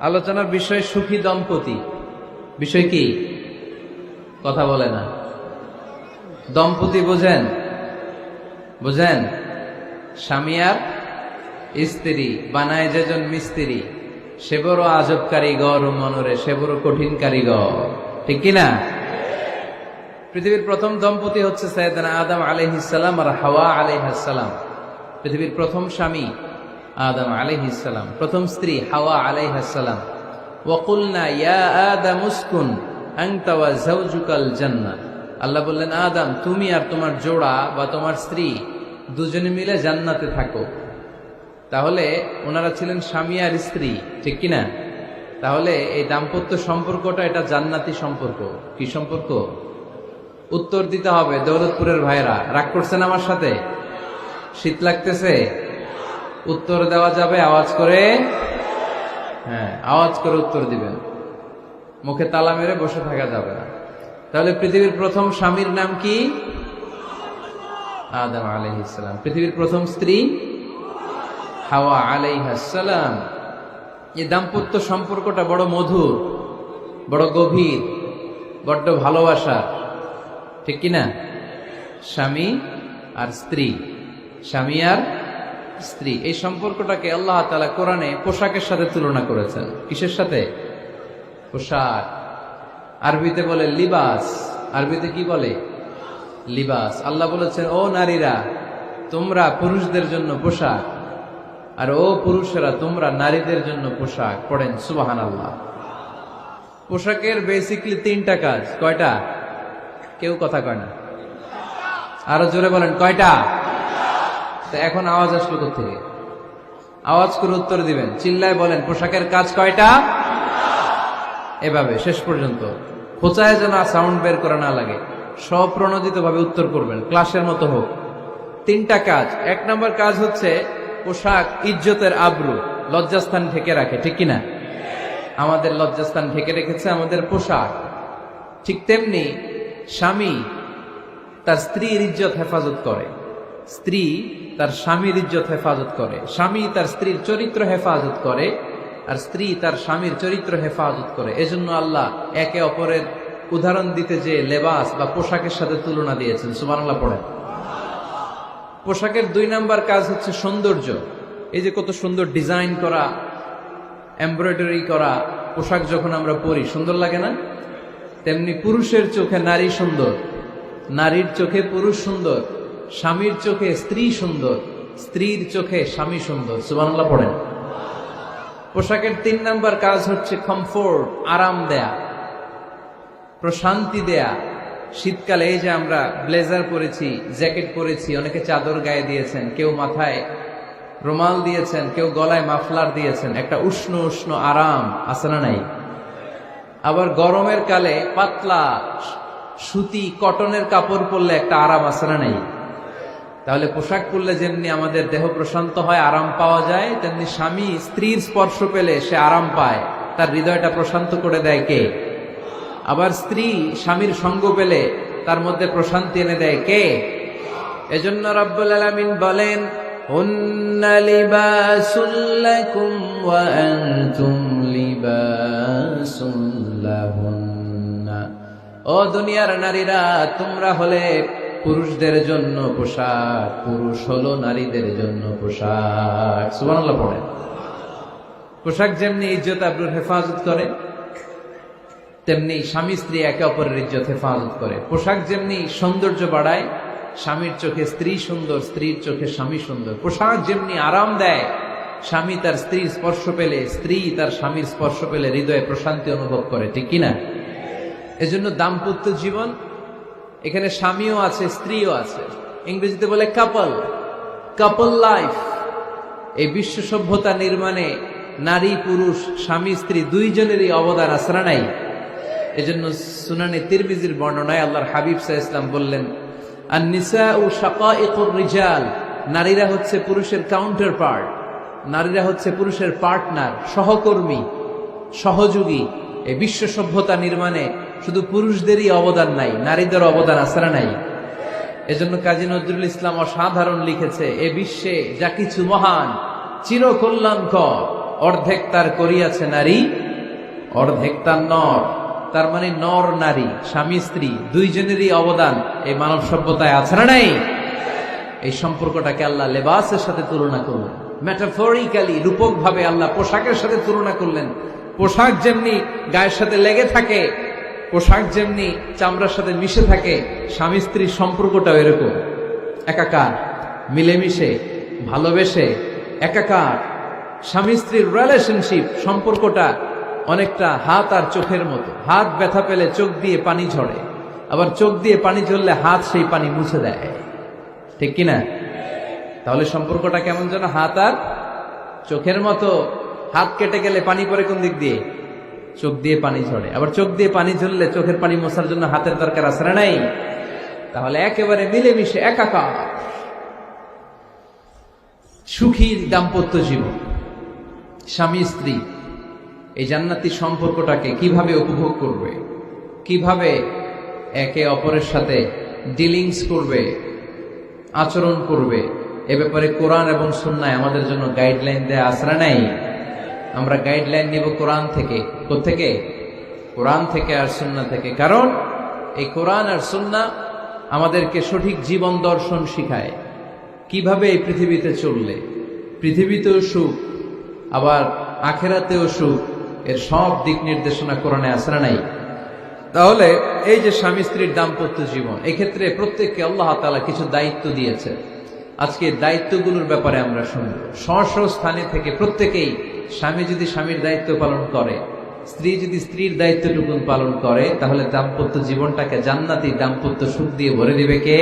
আলোচনার বিষয় সুখী দম্পতি। বিষয় কি? কথা বলে না। দম্পতি বোঝেন? বুঝেন? স্বামী আর স্ত্রী বানায় যেজন মিস্ত্রি, সে বড় আজব কারিগর ও মনরে সে বড় কঠিন কারিগর, ঠিক কিনা? পৃথিবীর প্রথম দম্পতি হচ্ছে সাইয়েদনা আদম আলাইহিস সালাম আর হাওয়া আলাইহিস সালাম। পৃথিবীর প্রথম স্বামী আদম আলাইহিস সালাম, প্রথম স্ত্রী হাওয়া আলাইহিস সালাম। ওয়া কুলনা ইয়া আদম উসকুন আনতা ওয়া যাওজুকাল জান্নাহ। আল্লাহ বললেন, আদম তুমি আর তোমার জোড়া বা তোমার স্ত্রী দুজনে মিলে জান্নাতে থাকো। তাহলে ওনারা ছিলেন স্বামী আর স্ত্রী, ঠিক কিনা? তাহলে এই দাম্পত্য সম্পর্কটা এটা জান্নাতি সম্পর্ক। কি সম্পর্ক? উত্তর দিতে হবে। দৌলতপুরের ভাইরা রাগ করছেন আমার সাথে? শীত লাগতেছে? উত্তর দেওয়া যাবে আওয়াজ করে? হ্যাঁ, আওয়াজ করে উত্তর দিবেন, মুখে তালা মেরে বসে থাকা যাবে না। তাহলে পৃথিবীর প্রথম স্বামীর নাম কি? আদম আলাইহিস সালাম। পৃথিবীর প্রথম স্ত্রী হাওয়া আলাইহিস সালাম। এই দাম্পত্য সম্পর্কটা বড় মধুর, বড় গভীর, বড্ড ভালোবাসা, ঠিক কিনা? স্বামী আর স্ত্রী, স্বামী আর স্ত্রী, এই সম্পর্কটাকে আল্লাহ তাআলা কোরআনে পোশাকের সাথে তুলনা করেছেন। কিসের সাথে? পোশাক। আরবিতে বলে লিবাস। আরবিতে কি বলে? লিবাস। আল্লাহ বলেছেন, ও নারীরা তোমরা পুরুষদের জন্য পোশাক, আর ও পুরুষেরা তোমরা নারীদের জন্য পোশাক। পড়েন সুবহানাল্লাহ। পোশাকের বেসিকলি তিনটা কাজ। কয়টা? কেউ কথা কয় না, আরো জোরে বলেন কয়টা? এখন আওয়াজ আসলো কোত্থেকে? আওয়াজ করে উত্তর দিবেন, চিল্লায় বলেন পোশাকের কাজ কয়টা? এভাবে শেষ পর্যন্ত খোঁচায় যেন সাউন্ড বের করা না লাগে, স্বপ্রণোদিত ভাবে উত্তর করবেন, ক্লাসের মতো হোক। তিনটা কাজ। এক নম্বর কাজ হচ্ছে পোশাক ইজ্জতের আবরু, লজ্জাস্থান ঢেকে রাখে, ঠিক কিনা? আমাদের লজ্জাস্থান ঢেকে রেখেছে আমাদের পোশাক। ঠিক তেমনি স্বামী তার স্ত্রীর ইজ্জত হেফাজত করে, স্ত্রী তার স্বামীর ইজ্জত হেফাজত করে, স্বামী তার স্ত্রীর চরিত্র হেফাজত করে, আর স্ত্রী তার স্বামীর চরিত্র হেফাজত করে। এজন্য আল্লাহ একে অপরের উদাহরণ দিতে যে লেবাস বা পোশাকের সাথে তুলনা দিয়েছেন। সুবহানাল্লাহ পড়েন। পোশাকের দুই নাম্বার কাজ হচ্ছে সৌন্দর্য। এই যে কত সুন্দর ডিজাইন করা, এমব্রয়ডারি করা পোশাক যখন আমরা পরি সুন্দর লাগে না? তেমনি পুরুষের চোখে নারী সুন্দর, নারীর চোখে পুরুষ সুন্দর, স্বামীর চোখে স্ত্রী সুন্দর, স্ত্রীর চোখে স্বামী সুন্দর। সুবহানাল্লাহ পড়েন। পোশাকের তিন নাম্বার কাজ হচ্ছে কমফোর্ট, আরাম দেয়া, প্রশান্তি দেয়া। শীতকালে এই যে আমরা ব্লেজার পরেছি, জ্যাকেট পরেছি, অনেকে চাদর গায়ে দিয়েছেন, কেউ মাথায় রুমাল দিয়েছেন, কেউ গলায় মাফলার দিয়েছেন, একটা উষ্ণ উষ্ণ আরাম আছে না নাই? আবার গরমের কালে পাতলা সুতি কটনের কাপড় পরলে একটা আরাম আছে না নাই? তাহলে পোশাক পরলে যেমনি আমাদের দেহ প্রশান্ত হয়, আরাম পাওয়া যায়, তেমনি স্বামী স্ত্রীর স্পর্শ পেলে সে আরাম পায়, তার হৃদয়টা প্রশান্ত করে দেয় কে? আবার স্ত্রী স্বামীর সঙ্গ পেলে তার মধ্যে প্রশান্তি এনে দেয় কে? এজন্য রব্বুল আলামিন বলেন, হুন্না লিবাসুল লাকুম ওয়া আনতুম লিবাসুল লাহুন্না। ও দুনিয়ার নারীরা, তোমরা হলে পুরুষদের জন্য পোশাক, পুরুষ হলো নারীদের জন্য পোশাক। সুবহানাল্লাহ পড়েন। পোশাক যেমনি ইজ্জত আবরুর হেফাজত করে, তেমনি স্বামী স্ত্রী একে অপরের ইজ্জত হেফাজত করে। পোশাক যেমনি সৌন্দর্য বাড়ায়, স্বামীর চোখে স্ত্রী সুন্দর, স্ত্রীর চোখে স্বামী সুন্দর। পোশাক যেমনি আরাম দেয়, স্বামী তার স্ত্রীর স্পর্শ পেলে, স্ত্রী তার স্বামীর স্পর্শ পেলে হৃদয়ে প্রশান্তি অনুভব করে, ঠিক কিনা? এজন্য দাম্পত্য জীবন, এখানে স্বামীও আছে স্ত্রীও আছে, ইংরেজিতে বলে কাপল, কাপল লাইফ। এই বিশ্ব সভ্যতা নির্মাণে নারী পুরুষ, স্বামী স্ত্রী দুইজনেরই অবদান আছে না নাই? এজন্য সুনানে তিরমিজির বর্ণনায় আল্লাহর হাবিব সাল্লাল্লাহু আলাইহি ওয়াসাল্লাম বললেন, আন-নিসাউ শাকাইকুর রিজাল। নারীরা হচ্ছে পুরুষের কাউন্টার পার্ট, নারীরা হচ্ছে পুরুষের পার্টনার, সহকর্মী, সহযোগী। এই বিশ্ব সভ্যতা নির্মাণে শুধু পুরুষদেরই অবদান নাই, নারীদের অবদান আছে না নাই? এজন্য কাজী নজরুল ইসলাম অসাধারণ লিখেছে, এ বিশ্বে যা কিছু মহান চিরকল্যাণকর অর্ধেক তার করিয়াছে নারী, অর্ধেক তার নর। তার মানে নর নারী, স্বামী স্ত্রী দুইজনেরই অবদান এই মানব সভ্যতায় আছে না নাই? এই সম্পর্কটাকে আল্লাহ লেবাসের সাথে তুলনা করলেন, মেটাফরিক্যালি, রূপক ভাবে আল্লাহ পোশাকের সাথে তুলনা করলেন। পোশাক যেমনি গায়ের সাথে লেগে থাকে, পোশাক যেমনি চামড়ার সাথে মিশে থাকে, স্বামী স্ত্রীর সম্পর্কটাও এরকম, একাকার, মিলেমিশে, ভালোবেসে একাকার। স্বামী স্ত্রীর রিলেশনশিপ, সম্পর্কটা অনেকটা হাত আর চোখের মতো। হাত ব্যথা পেলে চোখ দিয়ে পানি ঝরে, আবার চোখ দিয়ে পানি ঝরলে হাত সেই পানি মুছে দেয়, ঠিক কিনা? তাহলে সম্পর্কটা কেমন যেন হাত আর চোখের মতো। হাত কেটে গেলে পানি পড়ে কোন দিক দিয়ে? চোখ দিয়ে পানি ঝরে, আবার চোখ দিয়ে পানি ঝরলে চোখের পানি মোছার জন্য হাতের দরকার আছে না নাই? তাহলে একেবারে মিলেমিশে একাকার সুখী দাম্পত্য জীবন। স্বামী স্ত্রী এই জান্নাতি সম্পর্কটাকে কিভাবে উপভোগ করবে, কিভাবে একে অপরের সাথে ডিলিংস করবে, আচরণ করবে, এ ব্যাপারে কোরআন এবং সুন্নায় আমাদের জন্য গাইডলাইন দেয়া আছে না নাই? আমরা গাইডলাইন নিব কোরআন থেকে। কোত্থেকে? কোরআন থেকে আর সুন্নাহ থেকে। কারণ এই কোরআন আর সুন্নাহ আমাদেরকে সঠিক জীবন দর্শন শিখায়, কিভাবে এই পৃথিবীতে চললে পৃথিবীতেও সুখ, আবার আখেরাতেও সুখ, এর সব দিক নির্দেশনা কোরআনে আছে না নাই? তাহলে এই যে স্বামী স্ত্রীর দাম্পত্য জীবন, এক্ষেত্রে প্রত্যেককে আল্লাহ তাআলা কিছু দায়িত্ব দিয়েছে। আজকে দায়িত্বগুলোর ব্যাপারে আমরা শুনব। স্ব স্থানে থেকে প্রত্যেকেই, স্বামী যদি স্বামীর দায়িত্ব পালন করে, স্ত্রী যদি স্ত্রীর দায়িত্বটুকু পালন করে, তাহলে দাম্পত্য জীবনটাকে জান্নাতি দাম্পত্য সুখ দিয়ে ভরে দিবে কে?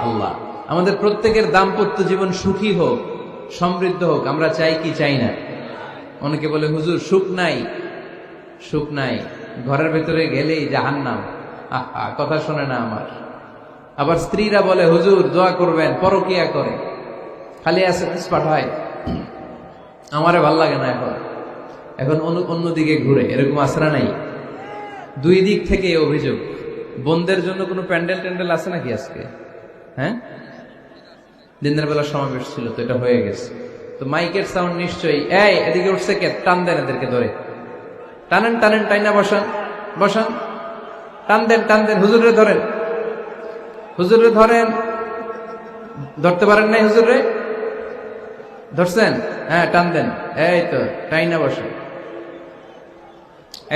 আল্লাহ। আমাদের প্রত্যেকের দাম্পত্য জীবন সুখী হোক, সমৃদ্ধ হোক, আমরা চাই কি চাই না? অনেকে বলে হুজুর সুখ নাই, সুখ নাই, ঘরের ভেতরে গেলেই জাহান্নাম। আহা, কথা শোনে না আমার। আবার স্ত্রীরা বলে হুজুর দোয়া করবেন, পরকিয়া করে, খালি এসএমএস পাঠায়, আমারে ভাল লাগে না, এখন এখন অন্যদিকে ঘুরে। এরকম আসরা নাই? দুই দিক থেকে অভিযোগ। বোনদের জন্য কোনো প্যান্ডেল ট্যান্ডেল আছে নাকি আজকে? হ্যাঁ, দিনের বেলা সমাবেশ ছিল তো, এটা হয়ে গেছে তো মাইকের সাউন্ড নিশ্চয়ই। এই এদিকে উঠছে কে? টান দেন এদেরকে ধরে, টানেন টানেন, টাইনা বসান বসান, টান দেন টান দেন, হুজুরে ধরেন, হুজুরে ধরেন। ধরতে পারেন নাই হুজুরে? ধরছেন? হ্যাঁ, টান দেন। এই তো, টাইনা বসেন।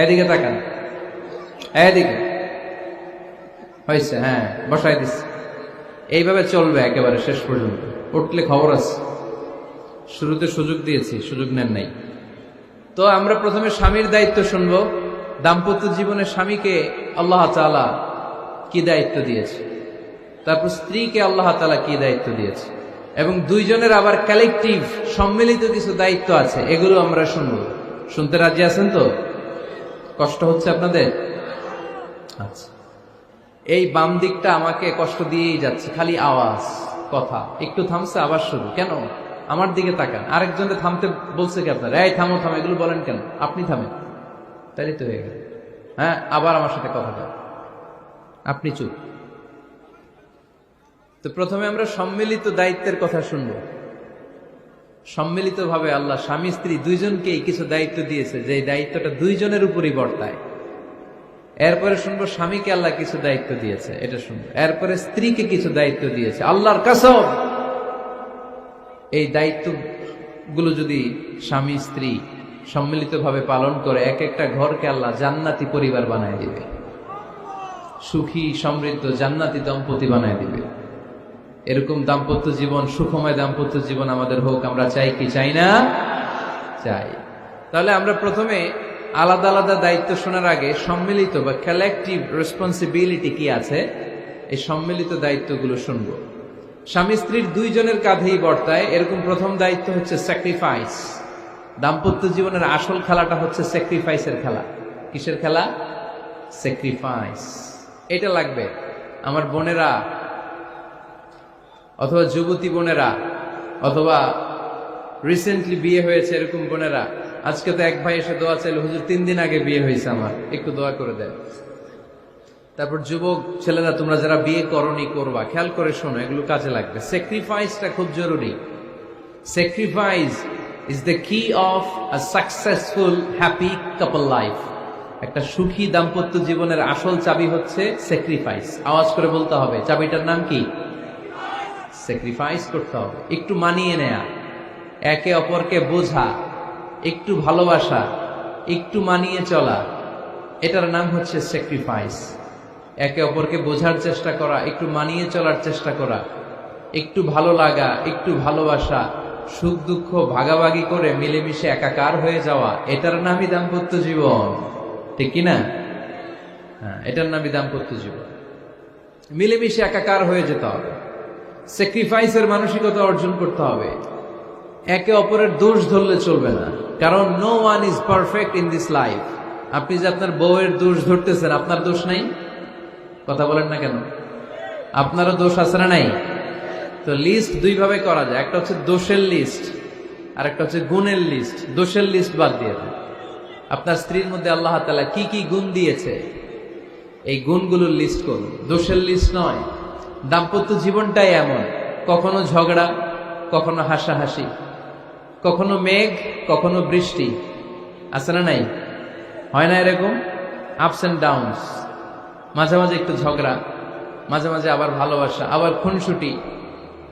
এদিকে তাকান, এদিকে হয়েছে, হ্যাঁ বসাই দিচ্ছে। এইভাবে চলবে একেবারে শেষ পর্যন্ত। উঠলে খবর আছে। শুরুতে সুযোগ দিয়েছি, সুযোগ নেন নাই। তো আমরা প্রথমে স্বামীর দায়িত্ব শুনবো। দাম্পত্য জীবনে স্বামীকে আল্লাহ তাআলা কি দায়িত্ব দিয়েছে, তারপর স্ত্রীকে আল্লাহ তাআলা কি দায়িত্ব দিয়েছে, এবং দুইজনের আবার কালেকটিভ সম্মিলিত কিছু দায়িত্ব আছে, এগুলো আমরা শুনবো। শুনতে রাজি আছেন তো? কষ্ট হচ্ছে আপনাদের? আচ্ছা, এই বাম দিকটা আমাকে কষ্ট দিয়েই যাচ্ছে, খালি আওয়াজ, কথা। একটু থামছে, আবার শুরু। কেন? আমার দিকে তাকান। আরেকজনকে থামতে বলছে কি আপনারা? এই থামো থামো, এগুলো বলেন কেন? আপনি থামেন, তাইলে তো হয়ে গেল। হ্যাঁ, আবার আমার সাথে কথা বল, আপনি চুপ। তো প্রথমে আমরা সম্মিলিত দায়িত্বের কথা শুনব। সম্মিলিতভাবে আল্লাহ স্বামী স্ত্রী দুইজনকেই কিছু দায়িত্ব দিয়েছে, যে দায়িত্বটা দুইজনের উপরই বর্তায়। এরপরে শুনবো স্বামীকে আল্লাহ কিছু দায়িত্ব দিয়েছে, এটা শুনবো। এরপরে স্ত্রীকে কিছু দায়িত্ব দিয়েছে। আল্লাহর কসম, এই দায়িত্বগুলো যদি স্বামী স্ত্রী সম্মিলিতভাবে পালন করে, এক একটা ঘরকে আল্লাহ জান্নাতি পরিবার বানায় দিবে, সুখী সমৃদ্ধ জান্নাতি দম্পতি বানায় দিবে। এরকম দাম্পত্য জীবন, সুখময় দাম্পত্য জীবন আমাদের হোক। আমরা চাই কি চাই না? চাই। তাহলে আমরা প্রথমে আলাদা আলাদা দায়িত্ব শোনার আগে সম্মিলিত বা কালেকটিভ রেসপন্সিবিলিটি কি আছে, এই সম্মিলিত দায়িত্বগুলো শুনব। স্বামী স্ত্রীর দুইজনের কাঁধেই বর্তায় এরকম প্রথম দায়িত্ব হচ্ছে স্যাক্রিফাইস। দাম্পত্য জীবনের আসল খেলাটা হচ্ছে স্যাক্রিফাইসের খেলা। কিসের খেলা? স্যাক্রিফাইস। এটা লাগবে। আমার বোনেরা, অথবা যুবতী বোনেরা, অথবা রিসেন্টলি বিয়ে হয়েছে এরকম বোনেরা, আজকে তো এক ভাই এসে দোয়া চাইল, হুজুর 3 দিন আগে বিয়ে হয়েছে আমার, একটু দোয়া করে দেন। তারপর যুবক ছেলেরা, তোমরা যারা বিয়ে করনি, করবা, খেয়াল করে শোনো, এগুলো কাজে লাগবে। স্যাক্রিফাইসটা খুব জরুরি। Sacrifice is the key of a successful happy couple life. একটা সুখী দাম্পত্য জীবনের আসল চাবি হচ্ছে স্যাক্রিফাইস। আওয়াজ করে বলতে হবে, চাবিটার নাম কি? স্যাক্রিফাইস করতে হবে, একটু মানিয়ে নেয়া, একে অপরকে বোঝা, একটু ভালোবাসা, একটু মানিয়ে চলা, এটার নাম হচ্ছে স্যাক্রিফাইস। একে অপরকে বোঝার চেষ্টা করা, একটু মানিয়ে চলার চেষ্টা করা, একটু ভালো লাগা, একটু ভালোবাসা, সুখ দুঃখ ভাগাভাগি করে মিলেমিশে একাকার হয়ে যাওয়া, এটার নামই দাম্পত্য জীবন, ঠিক কিনা? হ্যাঁ, এটার নামই দাম্পত্য জীবন। মিলেমিশে একাকার হয়ে যেতে হবে, স্যাক্রিফাইসের মানসিকতা অর্জন করতে হবে। একে অপরের দোষ ধরলে চলবে না, কারণ no one is perfect in this life. আপনি যে আপনার বউয়ের দোষ ধরতেছেন, আপনার দোষ নাই? কথা বলেন না কেন? আপনারও দোষ আছে না নাই? তো লিস্ট দুই ভাবে করা যায়, একটা হচ্ছে দোষের লিস্ট আর একটা হচ্ছে গুণের লিস্ট। দোষের লিস্ট বাদ দিয়ে দেন। আপনার স্ত্রীর মধ্যে আল্লাহ তাআলা কি কি গুণ দিয়েছে, এই গুণগুলোর লিস্ট করুন, দোষের লিস্ট নয়। দাম্পত্য জীবনটাই এমন, কখনো ঝগড়া, কখনো হাসাহাসি, কখনো মেঘ, কখনো বৃষ্টি, আছে না নাই? হয় না এরকম? আপস এন্ড ডাউনস, মাঝে মাঝে একটু ঝগড়া, মাঝে মাঝে আবার ভালোবাসা, আবার খুনসুটি,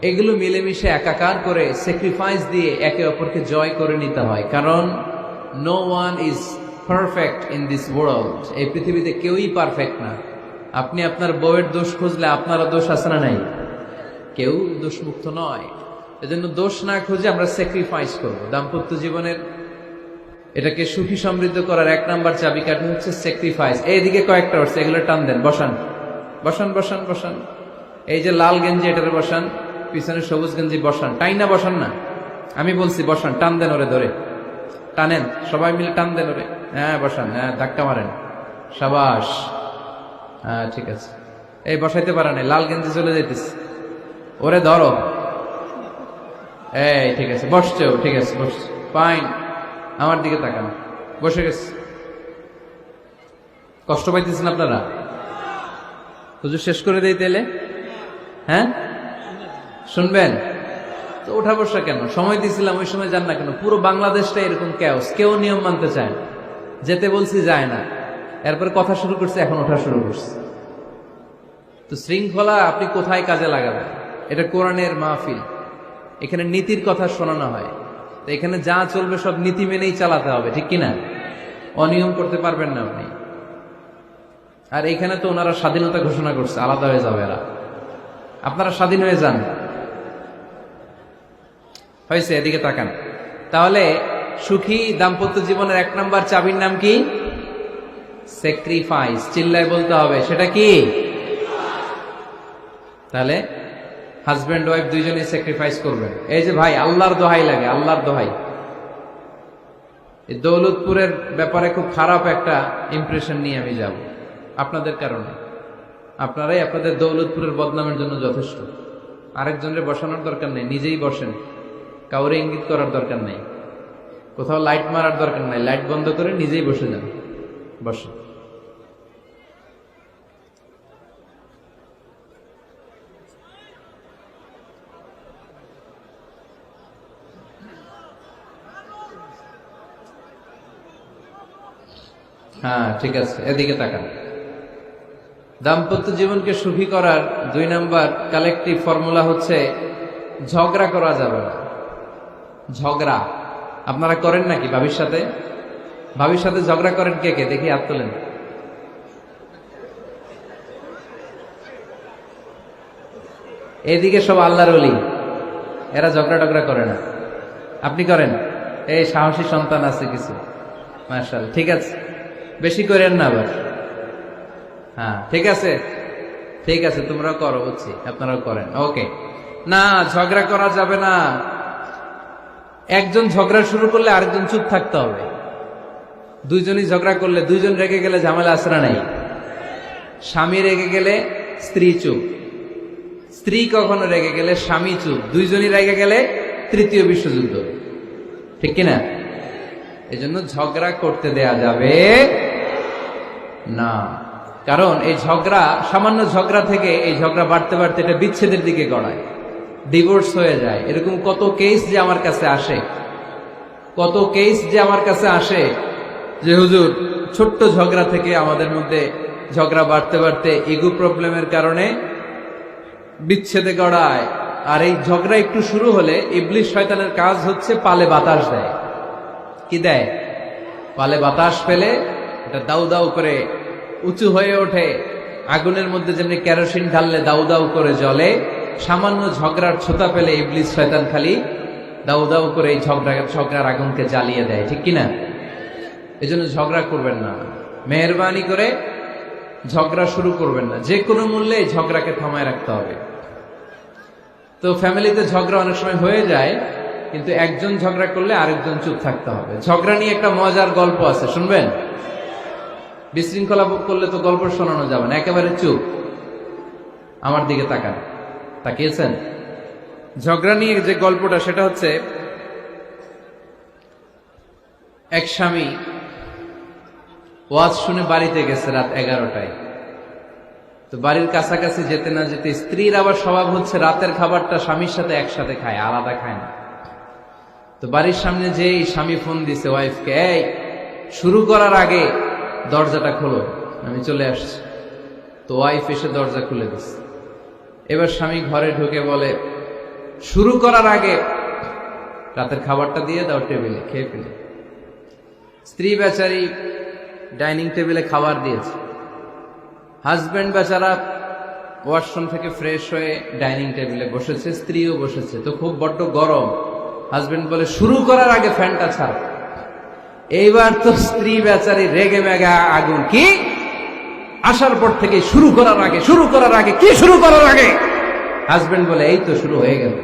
এগুলো মিলেমিশে একাকার করে স্যাক্রিফাইস দিয়ে একে অপরকে জয় করে নিতে হয়। কারণ no one is perfect in this world. এই পৃথিবীতে কেউই পারফেক্ট না। আপনি আপনার বউয়ের দোষ খুঁজলে আপনারও দোষ আছে না নাই? কেউ দোষমুক্ত নয়। এজন্য দোষ না খুঁজে আমরা স্যাক্রিফাইস করব। দাম্পত্য জীবনের এটাকে সুখী সমৃদ্ধ করার এক নাম্বার চাবিকাঠি হচ্ছে স্যাক্রিফাইস। এইদিকে কয়েকটা হচ্ছে, এগুলো টান দেন, বসান বসান বসান বসান। এই যে লাল গেঞ্জি, এটারে বসান, পিছনে সবুজ গেঞ্জি বসান, টাইনা বসান না, আমি বলছি বসান, টান দেন ওরে ধরে, টানেন সবাই মিলে, টান দেন ওরে, হ্যাঁ বসান, হ্যাঁ ধাক্কা মারেন, সাবাস, হ্যাঁ ঠিক আছে। এই বসাইতে পারেন, লাল গেঞ্জি চলে যেতেছে, ওরে ধরো, এই ঠিক আছে, বসছে ও, ঠিক আছে বসছে, ফাইন, আমার দিকে তাকান, বসে গেছে। কষ্ট পাইতেছেন আপনারা? হুজুর শেষ করে দেই তাইলে? হ্যাঁ শুনবেন তো? ওঠা বসা কেন? সময় দিয়েছিলাম, ওই সময় যান না কেন? পুরো বাংলাদেশটা এরকম ক্যাওস, কেউ নিয়ম মানতে চায় না, যেতে বলছি যায় না, এরপরে কথা শুরু করছে, এখন ওঠা শুরু করছে। তো শৃঙ্খলা আপনি কোথায় কাজে লাগাবেন? এটা কোরআনের মাহফিল, এখানে নীতির কথা শোনানো হয়, তো এখানে যা চলবে সব নীতি মেনেই চালাতে হবে, ঠিক কিনা? অনিয়ম করতে পারবেন না আপনি। আর এখানে তো ওনারা স্বাধীনতা ঘোষণা করছে, আলাদা হয়ে যাবে এরা, আপনারা স্বাধীন হয়ে যান, হয়েছে? এদিকে তাকান। তাহলে সুখী দাম্পত্য জীবনের এক নাম্বার চাবির নাম কি? স্যাক্রিফাইস। চিল্লায় বলতে হবে, সেটা কি? তাহলে হাজব্যান্ড ওয়াইফ দুইজনেই স্যাক্রিফাইস করবেন। এই যে ভাই, আল্লাহর দোহাই লাগে, আল্লাহর দোহাই, এই দৌলতপুরের ব্যাপারে খুব খারাপ একটা ইমপ্রেশন নিয়ে আমি যাব আপনাদের কারণে। আপনারাই আপনাদের দৌলতপুরের বদনামের জন্য যথেষ্ট। আরেকজনের বসানোর দরকার নেই, নিজেই বসেন, কাউরে ইঙ্গিত করার দরকার নেই, কোথাও লাইট মারার দরকার নাই, লাইট বন্ধ করে নিজেই বসে যান, বসেন। হ্যাঁ ঠিক আছে, এদিকে তাকান। দাম্পত্য জীবনকে সুখী করার দুই নাম্বার কালেকটিভ ফর্মুলা হচ্ছে ঝগড়া করা যাবে না। ঝগড়া আপনারা করেন নাকি ভাবির সাথে? ভাবির সাথে ঝগড়া করেন কে কে? দেখি হাত তোলেন। এইদিকে সব আল্লাহর ওলি, এরা ঝগড়া টগড়া করে না। আপনি করেন? এই সাহসী সন্তান আছে কিছু, মাশাআল্লাহ, ঠিক আছে, বেশি করেন না আবার। হ্যাঁ ঠিক আছে, ঠিক আছে, তোমরাও করো, বুঝছি, আপনারাও করেন, ওকে। না, ঝগড়া করা যাবে না। একজন ঝগড়া শুরু করলে আরেকজন চুপ থাকতে হবে। দুইজনই ঝগড়া করলে, দুইজন রেগে গেলে ঝামেলা আসরা নাই। স্বামী রেগে গেলে স্ত্রী চুপ, স্ত্রী কখনো রেগে গেলে স্বামী চুপ, দুইজনই রেগে গেলে তৃতীয় বিশ্বযুদ্ধ, ঠিক কিনা? এজন্য ঝগড়া করতে দেয়া যাবে না। কারণ এই ঝগড়া, সামান্য ঝগড়া থেকে এই ঝগড়া বাড়তে বাড়তে এটা বিচ্ছেদের দিকে গড়ায়, ডিভোর্স হয়ে যায়। এরকম কত কেস যে আমার কাছে আসে, কত কেস যে আমার কাছে আসে যে হুজুর ছোট্ট ঝগড়া থেকে আমাদের মধ্যে ঝগড়া বাড়তে বাড়তে ইগো প্রবলেমের কারণে বিচ্ছেদে গড়ায়। আর এই ঝগড়া একটু শুরু হলে ইবলিস শয়তানের কাজ হচ্ছে পালে বাতাস দেয়। কি দেয়? পালে বাতাস পেলে এটা দাউ দাউ করে উঁচু হয়ে ওঠে। আগুনের মধ্যে যেমনি কেরোসিন ঢাললে দাউ দাউ করে জ্বলে, সামান্য ঝগড়ার ছোতা পেলে ইবলিস শয়তান খালি দাউ দাউ করে এই ঝগড়ার আগুনকে জ্বালিয়ে দেয়। ঠিক কিনা? এই জন্য ঝগড়া করবেন না, মেহরবানি করে ঝগড়া শুরু করবেন না। যে কোনো মূল্যে এই ঝগড়াকে থামায় রাখতে হবে। তো ফ্যামিলিতে ঝগড়া অনেক সময় হয়ে যায়, কিন্তু একজন ঝগড়া করলে আরেকজন চুপ থাকতে হবে। ঝগড়া নিয়ে একটা মজার গল্প আছে, শুনবেন? বিশৃঙ্খলা করলে তো গল্প শোনানো যাবে না, একেবারে চুপ। আমার দিকে তাকান, তাকিয়েছেন? ঝগড়া নিয়ে যে গল্পটা সেটা হচ্ছে, এক স্বামী ওয়াজ শুনে বাড়িতে গেছে রাত 11টায়। তো বাড়ির কাছাকাছি যেতে না যেতে স্ত্রীর আবার স্বভাব হচ্ছে রাতের খাবারটা স্বামীর সাথে একসাথে খায়, আলাদা খায় না। তো বাড়ির সামনে যেই স্বামী ফোন দিছে ওয়াইফকে, এই শুরু করার আগে দরজাটা খোলো, আমি চলে আসছি। তো ওয়াইফ এসে দরজা খুলে দিচ্ছে। এবার স্বামী ঘরে ঢুকে বলে, শুরু করার আগে রাতের খাবারটা দিয়ে দাও টেবিলে, খেয়ে ফেলে। স্ত্রী বেচারি ডাইনিং টেবিলে খাবার দিয়েছে, হাজবেন্ড বেচারা ওয়াশরুম থেকে ফ্রেশ হয়ে ডাইনিং টেবিলে বসেছে, স্ত্রীও বসেছে। তো খুব বড্ড গরম। হাজবেন্ড বলে, শুরু করার আগে ফ্যানটা ছাড়। এইবার তো স্ত্রী বেচারি রেগে মেগা আগুন, কি আসার পর থেকে শুরু করার আগে কি শুরু করার আগে? হাজবেন্ড বলে, এই তো শুরু হয়ে গেল।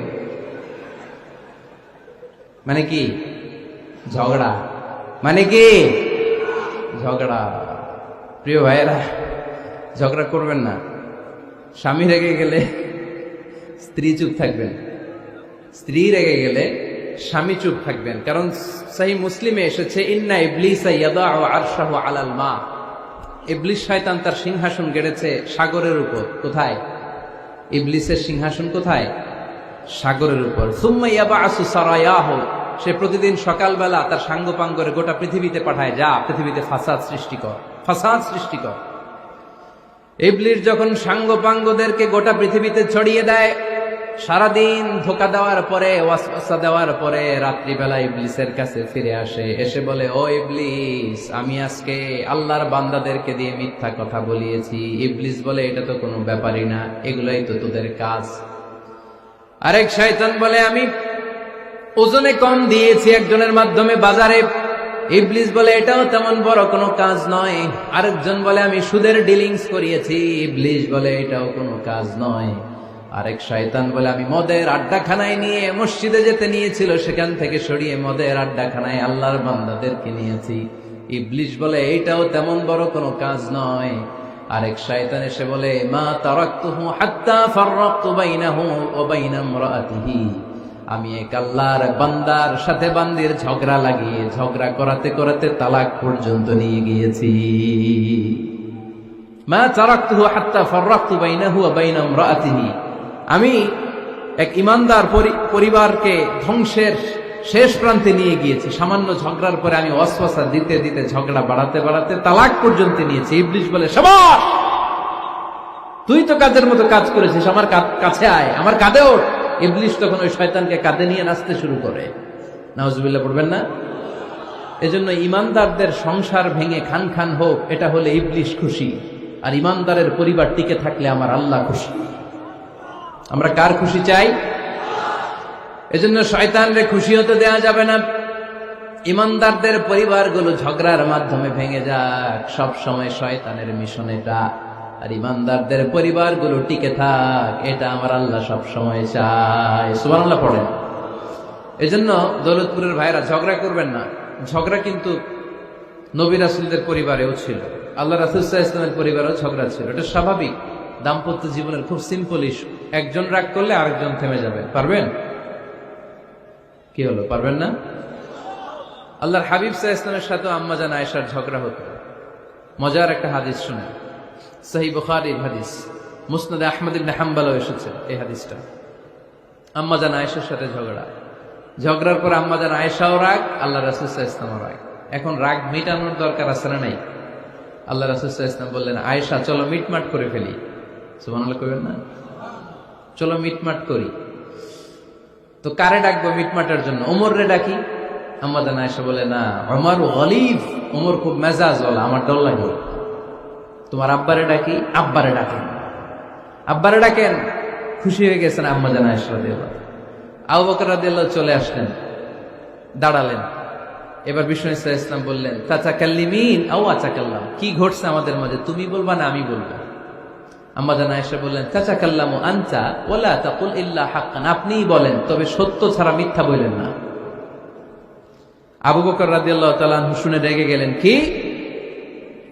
মানে কি? ঝগড়া। মানে কি? ঝগড়া। প্রিয় ভাইয়েরা, ঝগড়া করবেন না। স্বামী রেগে গেলে স্ত্রী চুপ থাকবেন, স্ত্রী রেগে গেলে স্বামী চুপ থাকবেন। কারণ সহিহ মুসলিমে এসেছে, ইন্না ইবলিসা ইয়াদাউ আরশাহু আলাল মা। ইবলিস শয়তান তার সিংহাসন গেড়েছে সাগরের উপর। কোথায়? ইবলিসের সিংহাসন কোথায়? সাগরের উপর। সুম্মা ইয়াবআসু সারায়াহু, সে প্রতিদিন সকালবেলা তার সাঙ্গপাঙ্গরে গোটা পৃথিবীতে পাঠায়, যা পৃথিবীতে ফাসাদ সৃষ্টি কর। ইবলিস যখন সাঙ্গপাঙ্গদেরকে গোটা পৃথিবীতে ছড়িয়ে দেয়, সারাদিন ধোকা দেওয়ার পরে, ওয়াসওয়াসা দেওয়ার পরে, রাত্রিবেলা ইবলিসের কাছে ফিরে আসে, এসে বলে, ও ইবলিস, আমি আজকে আল্লাহর বান্দাদেরকে দিয়ে মিথ্যা কথা বলিয়েছি। ইবলিস বলে, এটা তো কোনো ব্যাপারই না, এগুলাই তো তোদের কাজ। আরেক শয়তান বলে, আমি ওজনে কম দিয়েছি একজনের মাধ্যমে বাজারে। ইবলিস বলে, এটাও তেমন বড় কোনো কাজ নয়। আরেকজন বলে, আমি সুদের ডিলিংস করিয়েছি। ইবলিস বলে, এটাও কোনো কাজ নয়। আরেক শয়তান বলে, আমি মদের আড্ডাখানায় নিয়ে মসজিদে যেতে নিয়েছিল, সেখান থেকে সরিয়ে মদের আড্ডাখানায় আল্লাহর বান্দাদেরকে নিয়েছি। ইবলিস বলে, এইটাও তেমন বড় কোনো কাজ নয়। আরেক শয়তান এসে বলে, মা তারাকতুহু হাত্তা ফাররাকতু বাইনাহু ওয়া বাইনা ইমরাআতিহি, আমি এক আল্লাহর বান্দার সাথে বান্দির ঝগড়া লাগিয়ে ঝগড়া করাতে করাতে তালাক পর্যন্ত নিয়ে গিয়েছি। মা তারাকতুহু হাত্তা ফাররাকতু বাইনাহু ওয়া বাইনা ইমরাআতিহি, আমি এক ইমানদার পরিবারকে ধ্বংসের শেষ প্রান্তে নিয়ে গিয়েছি। সামান্য ঝগড়ার পরে আমি ওয়াসওয়াসা দিতে দিতে ঝগড়া বাড়াতে বাড়াতে তালাক পর্যন্ত নিয়েছি। ইবলিস বলে, শাবাশ, তুই তো কাজের মতো কাজ করেছিস, আমার কাছে আয়, আমার কাঁধে ওঠ। ইবলিস তখন ওই শয়তানকে কাঁধে নিয়ে নাচতে শুরু করে। নাউজুবিল্লাহ পড়বেন না? এজন্য ইমানদারদের সংসার ভেঙে খান খান হোক, এটা হলে ইবলিস খুশি। আর ইমানদারের পরিবার টিকে থাকলে আমার আল্লাহ খুশি। আমরা কার খুশি চাই? এজন্য শয়তানরে খুশি হতে দেয়া যাবে না। ইমানদারদের পরিবারগুলো ঝগড়ার মাধ্যমে ভেঙে যাক, সব সময় শয়তানের মিশন এটা। আর ইমানদারদের পরিবারগুলো টিকে থাক, এটা আমার আল্লাহ সব সময় চায়। সুবহানাল্লাহ পড়েন। এজন্য দৌলতপুরের ভাইরা, ঝগড়া করবেন না। ঝগড়া কিন্তু নবী রাসূলদের পরিবারেও ছিল, আল্লাহ রাসূল সাল্লাল্লাহু আলাইহি ওয়াসাল্লামের পরিবারেও ঝগড়া ছিল। এটা স্বাভাবিক, দাম্পত্য জীবনের খুব সিম্পল ইস্যু। একজন রাগ করলে আরেকজন থেমে যাবে। পারবেন? কি হলো, পারবেন না? আল্লাহর হাবিব সাল্লাল্লাহু আলাইহি ওয়াসাল্লামের সাথে আম্মা জান আয়েশার ঝগড়া হতো। মজার একটা হাদিস শুনে, সহিহ বুখারীর হাদিস, মুসনাদে আহমদ ইবনে হাম্বলও এসেছে এই হাদিসটা। আম্মা জান আয়েশার সাথে ঝগড়া। ঝগড়ার পর আম্মা জান আয়েশাও রাগ, আল্লাহ রাসূল সাল্লাল্লাহু আলাইহি ওয়াসাল্লামও রাগ। এখন রাগ মিটানোর দরকার আছে না নাই? আল্লাহ রাসূল সাল্লাল্লাহু আলাইহি ওয়াসাল্লাম বললেন, আয়েশা চলো মিটমাট করে ফেলি। সুবহানাল্লাহ কইবেন না? চলো মিটমাট করি। তো কারে ডাকবো মিটমাটের জন্য? ওমর রে ডাকি। আম্মা জান আয়েশা বলে, না, ওমর গলিব, ওমর খুব মেজাজওয়ালা, আমার ডর লাগে। তোমার আব্বারে ডাকি। আব্বারে ডাকেন। আব্বারে ডাকেন। খুশি হয়ে গেছেন আম্মা জান আয়েশা রাদিয়াল্লাহু। আবু বকর রাদিয়াল্লাহু চলে আসলেন, দাঁড়ালেন। এবার বিষ্ণু সাল্লাল্লাহু আলাইহি ওয়াসাল্লাম বললেন, তাতাকাল্লিমিন আও আতাকাল্লাম, কি ঘটছে আমাদের মাঝে, তুমি বলবা না আমি বলবো? আম্মা জান আয়েশা বললেন, তাতাকাল্লামু আনতা ওয়ালা তাকুল ইল্লা হাক্কান, আপনিই বলেন তবে সত্য ছাড়া মিথ্যা বলেন না। আবু বকর রাদিয়াল্লাহু তাআলা আনহু শুনে রেগে গেলেন, কি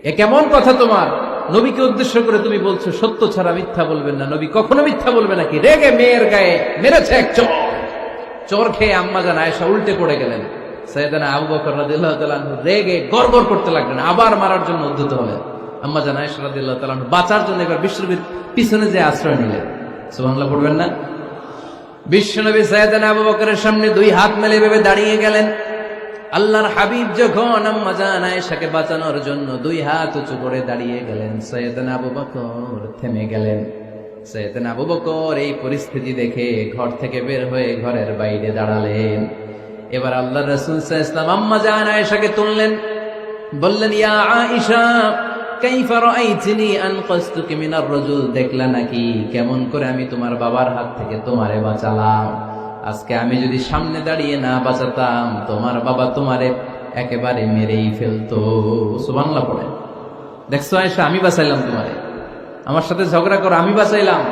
এ কেমন কথা তোমার? নবীকে উদ্দেশ্য করে তুমি বলছো সত্য ছাড়া মিথ্যা বলবেন না, নবী কখনো মিথ্যা বলবে নাকি? রেগে মেয়ের গায়ে মেরেছে এক চোর। চোর খেয়ে আম্মা জান আয়েশা উল্টে পড়ে গেলেন। সাইয়েদনা আবু বকর রাদিয়াল্লাহু তাআলা আনহু রেগে গড়গড় করতে লাগলেন, আবার মারার জন্য উদ্যত হলেন। আম্মা জান আয়েশা রাদিয়াল্লাহু তাআলা আনহু বাঁচার জন্য এবার বিশ্বনবীর পিছনে যে আশ্রয় নিলেন। সুবহানাল্লাহ পড়বেন না? বিশ্বনবী সাইয়েদনা আবু বকরের সামনে দুই হাত মেলে ভেবে দাঁড়িয়ে গেলেন। আল্লাহর হাবিব যখন আম্মা জান আয়েশাকে বাঁচানোর জন্য দুই হাত উঁচু করে দাঁড়িয়ে গেলেন, সাইয়েদনা আবু বকর থেমে গেলেন। সাইয়েদনা আবু বকর এই পরিস্থিতি দেখে ঘর থেকে বের হয়ে ঘরের বাইরে দাঁড়ালেন। এবার আল্লাহর রাসূল সাল্লাল্লাহু আলাইহি ওয়াসাল্লাম আম্মা জান আয়েশাকে তুললেন, বললেন, ইয়া আয়েশা কাইফা রাআইতিনি আনকাসতুকি মিনার রাজুল, দেখলা নাকি কেমন করে আমি তোমার বাবার হাত থেকে তোমারে বাঁচালাম? আজকে আমি যদি সামনে দাঁড়িয়ে না বাঁচাতাম, তোমার বাবা তোমারে একেবারে মেরেই ফেলতো। সুবহানাল্লাহ পড়ে। দেখছো আয়েশা, আমি বাঁচাইলাম তোমারে, আমার সাথে ঝগড়া করো, আমি বাঁচাইলাম।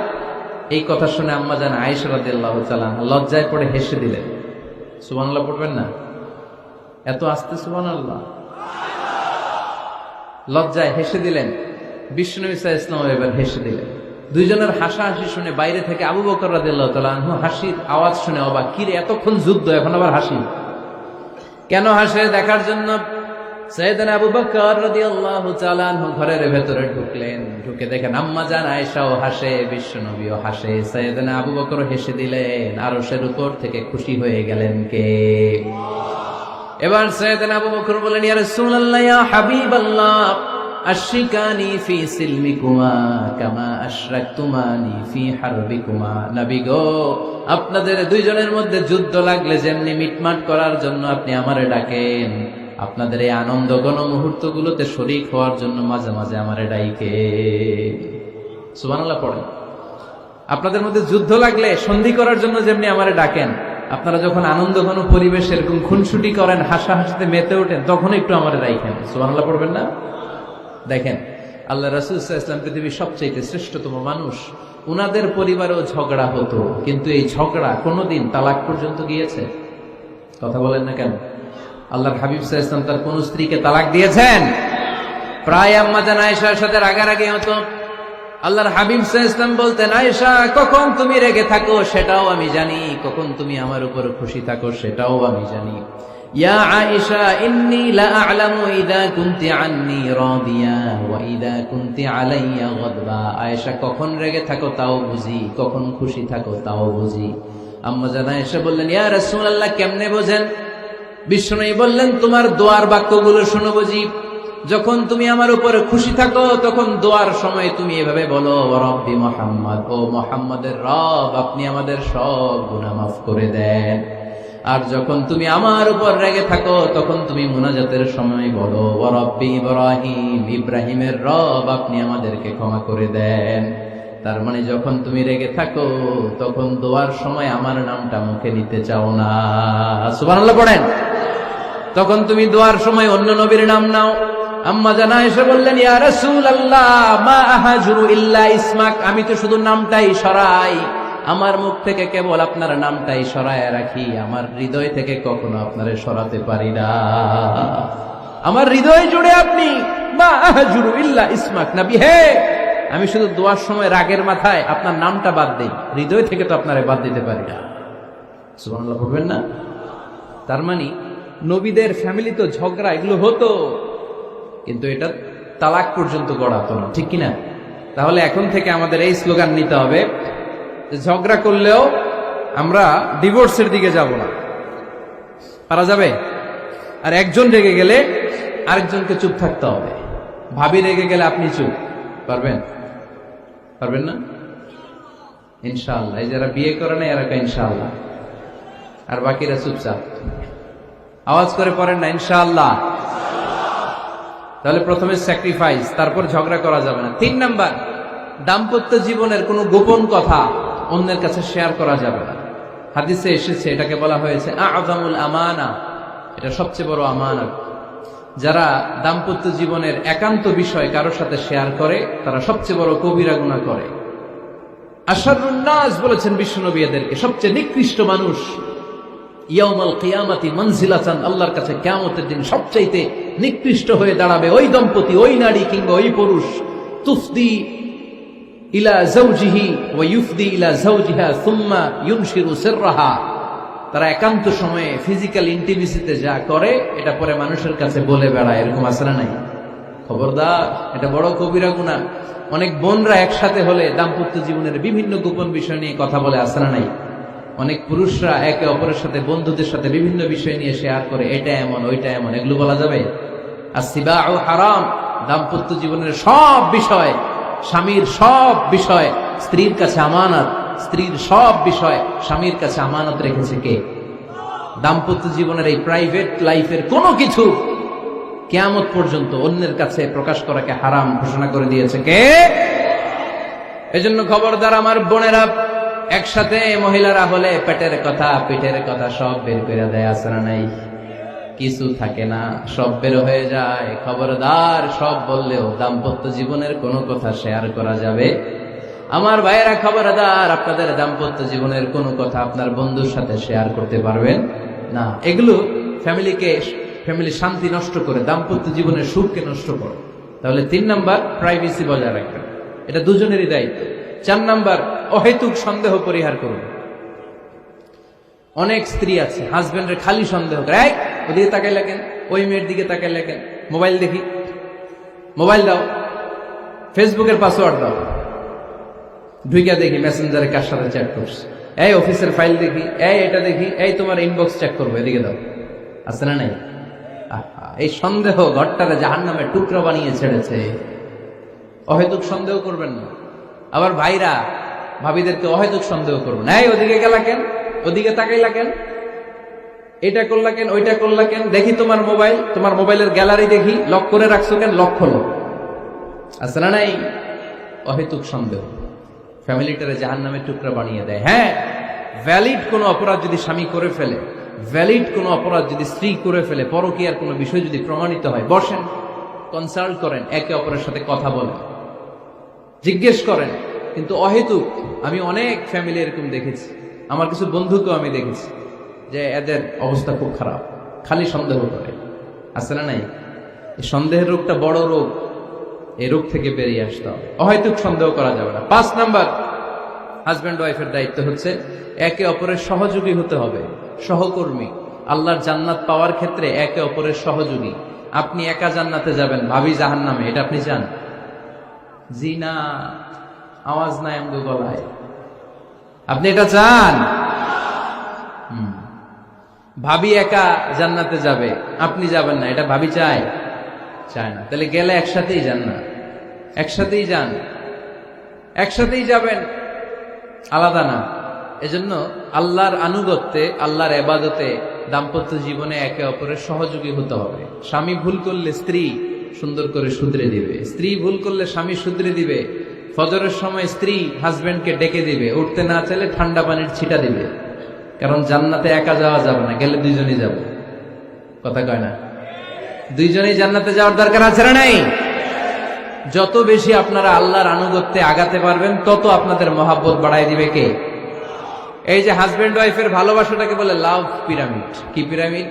এই কথা শুনে আম্মা জান আয়েশা রাদিয়াল্লাহু তাআলা লজ্জায় পড়ে হেসে দিলেন। সুবহানাল্লাহ পড়বেন না? এত আস্তে সুবহানাল্লাহ। লজ্জায় হেসে দিলেন। বিশ্বনবী সাল্লাল্লাহু আলাইহি ওয়াসাল্লাম এবার হেসে দিলেন। দুইজনের হাসাহাসি শুনে বাইরে থেকে আবু বকর রাদিয়াল্লাহু তাআলা আনহু হাসির আওয়াজ শুনে অবাক, কি রে এতক্ষণ যুদ্ধ, এখন আবার হাসি কেন? হাসে দেখার জন্য সাইয়েদনা আবু বকর রাদিয়াল্লাহু তাআলা আনহু ঘরের ভেতরে ঢুকলেন। ঢুকে দেখেন আম্মা জান আয়েশাও হাসে, বিশ্বনবীও হাসে, সাইয়েদনা আবু বকর হেসে দিলেন। আরশের উপর থেকে খুশি হয়ে গেলেন কে? এবার সাইয়েদনা আবু বকর বলেন, ইয়া রাসূলুল্লাহ, ইয়া হাবিবাল্লাহ, আশরিকানি ফি সিলমিকুমা কামা আশরাকতুমানি ফি হারবিকুমা। নবী গো, আপনাদের দুইজনের মধ্যে যুদ্ধ লাগলে যেমনি মিটমাট করার জন্য আপনি আমারে ডাকেন, আপনাদের এই আনন্দ ঘন মুহূর্তগুলোতে শরীক হওয়ার জন্য মাঝে মাঝে আমারে ডাইকে। সুবহানাল্লাহ পড়েন। আপনাদের মধ্যে যুদ্ধ লাগলে সন্ধি করার জন্য যেমনি আমারে ডাকেন, আপনারা যখন আনন্দ ঘন পরিবেশ এরকম খুনসুটি করেন, হাসাহাসিতে মেতে ওঠেন, তখন একটু আমারে ডাইকেন। সুবহানাল্লাহ পড়বেন না? দেখেন আল্লাহ রাসূল সাল্লাল্লাহু আলাইহি ওয়াসাল্লাম পৃথিবীর সবচেয়ে শ্রেষ্ঠতম মানুষ। উনাদের পরিবারেও ঝগড়া হতো, কিন্তু এই ঝগড়া কোনোদিন তালাক পর্যন্ত গিয়েছে? কথা বলেন না কেন? আল্লাহর হাবিব সাল্লাল্লাহু আলাইহি ওয়াসাল্লাম তার কোন স্ত্রীকে তালাক দিয়েছেন? প্রায় আম্মা জান আয়েশার সাথে রাগারাগি হতো। আল্লাহর হাবিব সাল্লাল্লাহু আলাইহি ওয়াসাল্লাম বলতেন, আয়েশা কখন তুমি রেগে থাকো সেটাও আমি জানি, কখন তুমি আমার উপর খুশি থাকো সেটাও আমি জানি। ইয়া আয়েশা ইন্নী লা আ'লামু ইযা কুনতি আন্নী রাদিয়া ওয়া ইযা কুনতি আলাইয়া গাদবা। আয়েশা কখন রেগে থাকো তাও বুঝি, কখন খুশি থাকো তাও বুঝি। আম্মা জান আয়েশা বললেন, ইয়া রাসূলুল্লাহ কেমনে বোঝেন? বিশ্বনবী বললেন, তোমার দোয়ার বাক্যগুলো শুনো বুঝি। যখন তুমি আমার উপরে খুশি থাকো তখন দোয়ার সময় তুমি এভাবে বলো, ওয়া রাব্বি মুহাম্মদ, ও মুহাম্মাদের রব, আপনি আমাদের সব গুনাহ মাফ করে দেন। আর যখন তুমি আমার উপর রেগে থাকো তখন তুমি মুনাজাতের সময় বলো, ওয়া রাব্বি ইব্রাহিম, ইব্রাহিমের রব, আপনি আমাদেরকে ক্ষমা করে দেন। তার মানে যখন তুমি রেগে থাকো তখন দোয়ার সময় আমার নামটা মুখে নিতে চাও না। সুবহানাল্লাহ পড়েন। তখন তুমি দোয়ার সময় অন্য নবীর নাম নাও। আম্মা জান আয়েশা বললেন, ইয়া রাসূলুল্লাহ মা আহাজুরু ইল্লা ইসমাক, আমি তো শুধু নামটাই সরাই, আমার মুখ থেকে কেবল আপনার নামটাই সরায় রাখি, আমার হৃদয় থেকে কখনো আপনারে সরাতে পারি না। আমার হৃদয় জুড়ে আপনি, মা আহাজুরু ইল্লা ইসমাক, নবী হে, আমি শুধু দোয়ার সময় রাগের মাথায় আপনার নামটা বাদ দেই, হৃদয় থেকে তো আপনারে বাদ দিতে পারি না। সুবহানাল্লাহ বলবেন না? তার মানে নবীদের ফ্যামিলি তো ঝগড়া এগুলো হতো, কিন্তু এটা তালাক পর্যন্ত গড়াতো না, ঠিক কিনা? তাহলে এখন থেকে আমাদের এই স্লোগান নিতে হবে যে ঝগড়া করলেও আমরা ডিভোর্সের দিকে যাব না, পারা যাবে? আর একজন রেগে গেলে আরেকজনকে চুপ থাকতে হবে। ভাবি রেগে গেলে আপনি চুপ, পারবেন? পারবেন না? ইনশাআল্লাহ। এই যারা বিয়ে করে না এরা ইনশাআল্লাহ, আর বাকিরা চুপচাপ। আওয়াজ করে পড়েন না ইনশাআল্লাহ। তাহলে প্রথমে স্যাক্রিফাইস, তারপর ঝগড়া করা যাবে না। 3 নাম্বার, দাম্পত্য জীবনের কোনো গোপন কথা অন্যের কাছে শেয়ার করা যাবে না। হাদিসে এসেছে, এটাকে বলা হয়েছে আযমুল আমানা, এটা সবচেয়ে বড় আমানত। যারা দাম্পত্য জীবনের একান্ত বিষয় কারোর সাথে শেয়ার করে তারা সবচেয়ে বড় কবিরা গুনাহ করে। আশারুন নাস বলেছেন বিশ্বনবী এদেরকে, সবচেয়ে নিকৃষ্ট মানুষ। ইয়াউমাল কিয়ামাতি মানজিলাতান, আল্লাহর কাছে কিয়ামতের দিন সবচাইতে নিকৃষ্ট হয়ে দাঁড়াবে ওই দম্পতি, ওই নারী কিংবা ওই পুরুষ। তুফদি ইলা যাওজিহি ওয়া ইউফদি ইলা যাওজিহা সুম্মা ইউনশিরু সিররাহা, তারা একান্ত সময়ে ফিজিক্যাল ইন্টিমেসিতে যা করে এটা পরে মানুষের কাছে বলে বেড়ায়। এরকম আছে না নাই? খবরদার, এটা বড় কবিরা গুনাহ। অনেক বোনরা একসাথে হলে দাম্পত্য জীবনের বিভিন্ন গোপন বিষয় নিয়ে কথা বলে, আছে না নাই? অনেক পুরুষরা একে অপরের সাথে, বন্ধুদের সাথে বিভিন্ন বিষয় নিয়ে শেয়ার করে, এটা এমন ওইটা এমন, এগুলো বলা যাবে? আসিবাউ হারাম। দাম্পত্য জীবনের সব বিষয়, স্বামীর সব বিষয় স্ত্রীর কাছে আমানত, স্ত্রীর সব বিষয় স্বামীর কাছে আমানত রেখেছে কে? দাম্পত্য জীবনের এই প্রাইভেট লাইফের কোনো কিছু কিয়ামত পর্যন্ত অন্যের কাছে প্রকাশ করাকে হারাম ঘোষণা করে দিয়েছে কে? এজন্য খবরদার আমার বোনেরা, একসাথে মহিলারা হলে পেটের কথা পিঠের কথা সব বের করে দেয়, আছে না নাই? কিছু থাকে না, সব বের হয়ে যায়। খবরদার, সব বললেও দাম্পত্য জীবনের কোনো কথা শেয়ার করা যাবে? আমার ভাইয়েরা খবরদার, আপনাদের দাম্পত্য জীবনের কোনো কথা আপনার বন্ধুর সাথে শেয়ার করতে পারবেন না। এগুলো ফ্যামিলি শান্তি নষ্ট করে, দাম্পত্য জীবনের সুখকে নষ্ট করে। তাহলে 3 নাম্বার, প্রাইভেসি বজায় রাখবেন, এটা দুজনেরই দায়িত্ব। 4 নাম্বার, অহেতুক সন্দেহ পরিহার করুন। অনেক স্ত্রী আছে হাজবেন্ডের খালি সন্দেহ করে, এই ওদিকে তাকাই লাগেন, ওই মেয়ের দিকে তাকাই লাগেন, মোবাইল দেখি, মোবাইল দাও, ফেসবুকের পাসওয়ার্ড দাও, ঢুইকা দেখি মেসেঞ্জারে কার সাথে চ্যাট করছে, এই অফিসের ফাইল দেখি, এই এটা দেখি, এই তোমার ইনবক্স চেক করবো, এদিকে দাও, আছে না নাই? এই সন্দেহ ঘরটারে জাহান্নামের টুকরা বানিয়ে ছেড়েছে। অহেতুক সন্দেহ করবেন না। আবার ভাইরা ভাবিদেরকে অহেতুক সন্দেহ করবেন, এই ওদিকে গেলা কেন, ওদিকে তাকাইলা কেন, এটা করলা কেন, ওইটা করলা কেন, দেখি তোমার মোবাইল, তোমার মোবাইলের গ্যালারি দেখি, লক করে রাখছো কেন, লক খোলো, আছে না নাই? অহেতুক সন্দেহ ফ্যামিলিটারে জাহান্নামের টুকরা বানিয়ে দেয়। হ্যাঁ, ভ্যালিড কোনো অপরাধ যদি স্বামী করে ফেলে, ভ্যালিড কোনো অপরাধ যদি স্ত্রী করে ফেলে, পরকীয়ার কোনো বিষয় যদি প্রমাণিত হয়, বসেন, কনসাল্ট করেন, একে অপরের সাথে কথা বলেন, জিজ্ঞেস করেন। কিন্তু অহেতুক, আমি অনেক ফ্যামিলি এরকম দেখেছি, আমার কিছু বন্ধুকেও আমি দেখেছি যে এদের অবস্থা খুব খারাপ, খালি সন্দেহ করে, আছে না নাই? এই সন্দেহের রোগটা বড় রোগ, এই রোগ থেকে বেরিয়ে আসতে হবে। অহেতুক সন্দেহ করা যাবে না। 5 নাম্বার, হাজব্যান্ড ওয়াইফের দায়িত্ব হচ্ছে একে অপরের সহযোগী হতে হবে, সহকর্মী। আল্লাহর জান্নাত পাওয়ার ক্ষেত্রে একে অপরের সহযোগী। আপনি একা জান্নাতে যাবেন, ভাবি জাহান্নামে, এটা আপনি চান? জি না, আওয়াজ নাই আমগো গলায়। আপনি এটা চান? ভাবি একা জান্নাতে যাবে, আপনি যাবেন না, এটা ভাবি চায়? চায় না। তাহলে গেলে একসাথেই যান না, একসাথেই যান, একসাথেই যাবেন, আলাদা না। এজন্য আল্লাহর আনুগত্যে, আল্লাহর ইবাদতে, দাম্পত্য জীবনে একে অপরের সহযোগী হতে হবে। স্বামী ভুল করলে স্ত্রী সুন্দর করে শুধরে দিবে, স্ত্রী ভুল করলে স্বামী শুধরে দিবে। ফজরের সময় স্ত্রী হাজবেন্ডকে ডেকে দিবে, উঠতে না চাইলে ঠান্ডা পানির ছিটা দিবে। কারণ জান্নাতে একা যাওয়া যাবে না, গেলে দুইজনই যাব। কথা কয় না? দুইজনেই জান্নাতে যাওয়ার দরকার আছে না নাই? যত বেশি আপনারা আল্লাহর আনুগত্যে আগাতে পারবেন, তত আপনাদের মহাব্বত বাড়াই দিবে কে? এই যে হাজবেন্ড ওয়াইফের ভালোবাসাটাকে বলে লাভ পিরামিড। কি pyramid?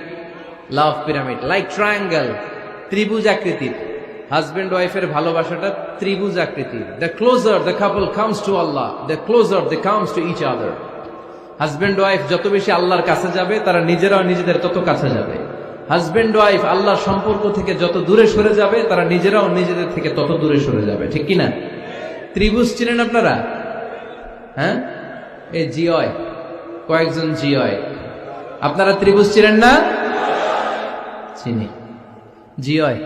Love pyramid, like triangle, ত্রিভুজ আকৃতির। হাজবেন্ড ওয়াইফের ভালোবাসাটা ত্রিভুজ আকৃতির। The closer the couple comes to Allah, the closer the comes to each other. Husband wife যত বেশি আল্লাহর কাছে যাবে, তারা নিজেরাও নিজেদের তত কাছে যাবে। হাজবেন্ড ওয়াইফ আল্লাহর সম্পর্ক থেকে যত দূরে সরে যাবে, তারা নিজেরাও নিজেদের থেকে তত দূরে সরে যাবে। ঠিক কিনা? ত্রিভুজ চিনেন আপনারা? হ্যাঁ, এই জিওয়, কয়েকজন জিওয়, আপনারা ত্রিভুজ চিনেন না? চিনি। জি হয়,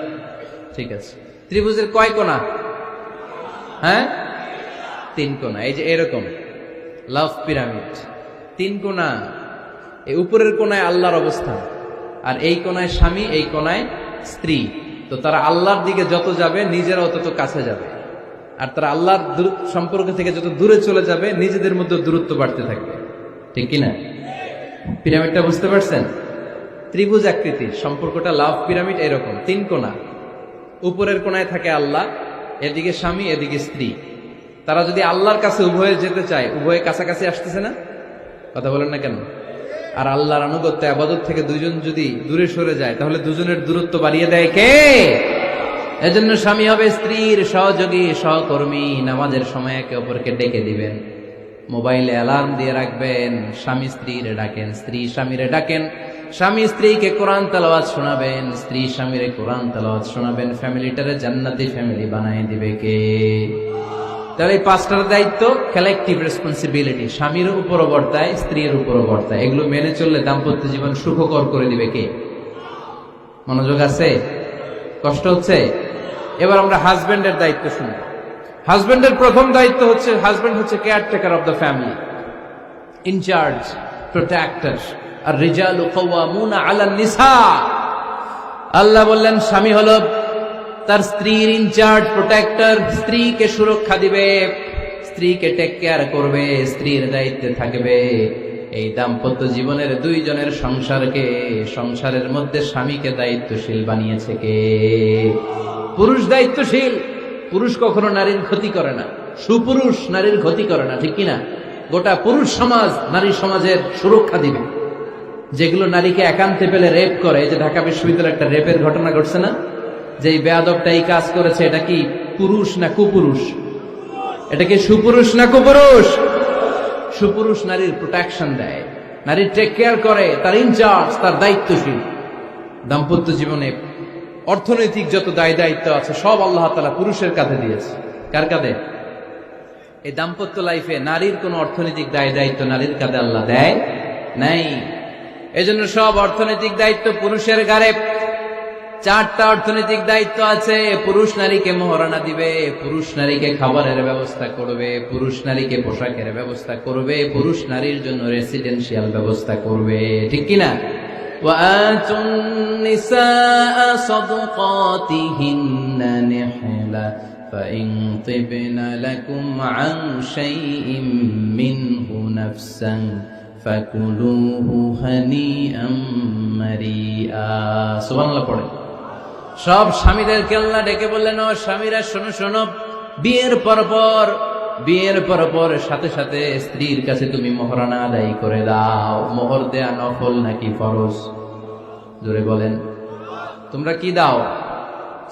ঠিক আছে। ত্রিভুজের কয় কোণা? হ্যাঁ, 3 কোণা। এই যে এরকম লাভ পিরামিড, 3 কোণা। এই উপরের কোণায় আল্লাহর অবস্থান, আর এই কোণায় স্বামী, এই কোণায় স্ত্রী। তো তারা আল্লাহর দিকে যত যাবে নিজেরাও তত কাছে যাবে, আর তারা আল্লাহর সম্পর্ক থেকে যত দূরে চলে যাবে নিজেদের মধ্যে দূরত্ব বাড়তে থাকবে। ঠিক কিনা? পিরামিডটা বুঝতে পারছেন? ত্রিভুজ আকৃতির সম্পর্কটা লাভ পিরামিড এরকম, 3 কোণা। উপরের কোণায় থাকে আল্লাহ, এদিকে স্বামী, এদিকে স্ত্রী। তারা যদি আল্লাহর কাছে উভয়ে যেতে চায়, উভয়ে কাছাকাছি আসতেছে না? কথা বলেন না কেন? আর আল্লাহর আনুগত্য আবাদত থেকে দুইজন যদি দূরে সরে যায়, তাহলে দুজনের দূরত্ব বাড়িয়ে দেয় কে? এজন্য স্বামী হবে স্ত্রীর সহযোগী, সহকর্মী। নামাজের সময় একে অপরকে ডেকে দিবেন, মোবাইলে অ্যালার্ম দিয়ে রাখবেন। স্বামী স্ত্রীরে ডাকেন, স্ত্রী স্বামীরে ডাকেন। স্বামী স্ত্রীকে কোরআন তেলাওয়াত শোনাবেন, স্ত্রী স্বামীরে কোরআন তেলাওয়াত শোনাবেন। ফ্যামিলিটারে জান্নাতি ফ্যামিলি বানায় দিবে কে? তাহলে এই 5টার দায়িত্ব কালেকটিভ রেসপন্সিবিলিটি, স্বামীর উপরও বর্তায়, স্ত্রীর উপরও বর্তায়। এগুলো মেনে চললে দাম্পত্য জীবন সুখকর করে দিবে কে? মনোযোগ আছে? কষ্ট হচ্ছে? এবার আমরা হাজবেন্ডের দায়িত্ব শুনি। হাজবেন্ডের প্রথম দায়িত্ব হচ্ছে, হাজবেন্ড হচ্ছে caretaker of the family, in charge, protector. আর রিজালু কাওয়ামুনা আলান নিসা। আল্লাহ বললেন স্বামী হলো তার স্ত্রীর ইনচার্জ, প্রোটেক্টর। স্ত্রীকে সুরক্ষা দিবে, স্ত্রীকে টেক কেয়ার করবে, স্ত্রীর দায়িত্বে থাকবে। এই দাম্পত্য জীবনের দুইজনের সংসারকে, সংসারের মধ্যে স্বামীকে দায়িত্বশীল বানিয়েছে কে? পুরুষ দায়িত্বশীল। পুরুষ কখনো নারীর ক্ষতি করে না, সুপুরুষ নারীর ক্ষতি করে না, ঠিক কিনা? গোটা পুরুষ সমাজ নারী সমাজের সুরক্ষা দিবে। যেগুলো নারীকে একান্তে পেলে রেপ করে, এই যে ঢাকা বিশ্ববিদ্যালয়ে একটা রেপের ঘটনা ঘটছে না, যে এই বেয়াদবটা এই কাজ করেছে, এটা কি পুরুষ না কুপুরুষ? এটা কি সুপুরুষ না কুপুরুষ? সুপুরুষ নারীর প্রোটেকশন দেয়, নারীর টেক কেয়ার করে, তার ইনচার্জ, তার দায়িত্বশীল। দাম্পত্য জীবনে অর্থনৈতিক যত দায় দায়িত্ব আছে সব আল্লাহ তাআলা পুরুষের কাঁধে দিয়েছে। কার কাঁধে? এই দাম্পত্য লাইফে নারীর কোন অর্থনৈতিক দায় দায়িত্ব নারীর কাঁধে আল্লাহ দেয় নাই। এজন্য সব অর্থনৈতিক দায়িত্ব পুরুষের ঘাড়ে। 4টা অর্থনৈতিক দায়িত্ব আছে। পুরুষ নারীকে মহারণা দিবে, পুরুষ নারীকে খাবারের ব্যবস্থা করবে, পুরুষ নারীকে পোশাকের ব্যবস্থা করবে, পুরুষ নারীর জন্য রেসিডেন্সিয়াল ব্যবস্থা করবে। ঠিক কিনা? وآتوا النساء صدقاتهن نحلة فإن طبن لكم عن شيء منه نفسا فكلوه هنيئا مريئا। সুবহানাল্লাহ পড়ে। সব স্বামীদেরকে আল্লাহ ডেকে বললেন, ও স্বামীরা শোনো শোনো, বিয়ের পর সাথে সাথে স্ত্রীর কাছে তুমি মোহরানা আদায় করে দাও। মোহর দেয়া নফল নাকি ফরজ? জোরে বলেন। তোমরা কি দাও?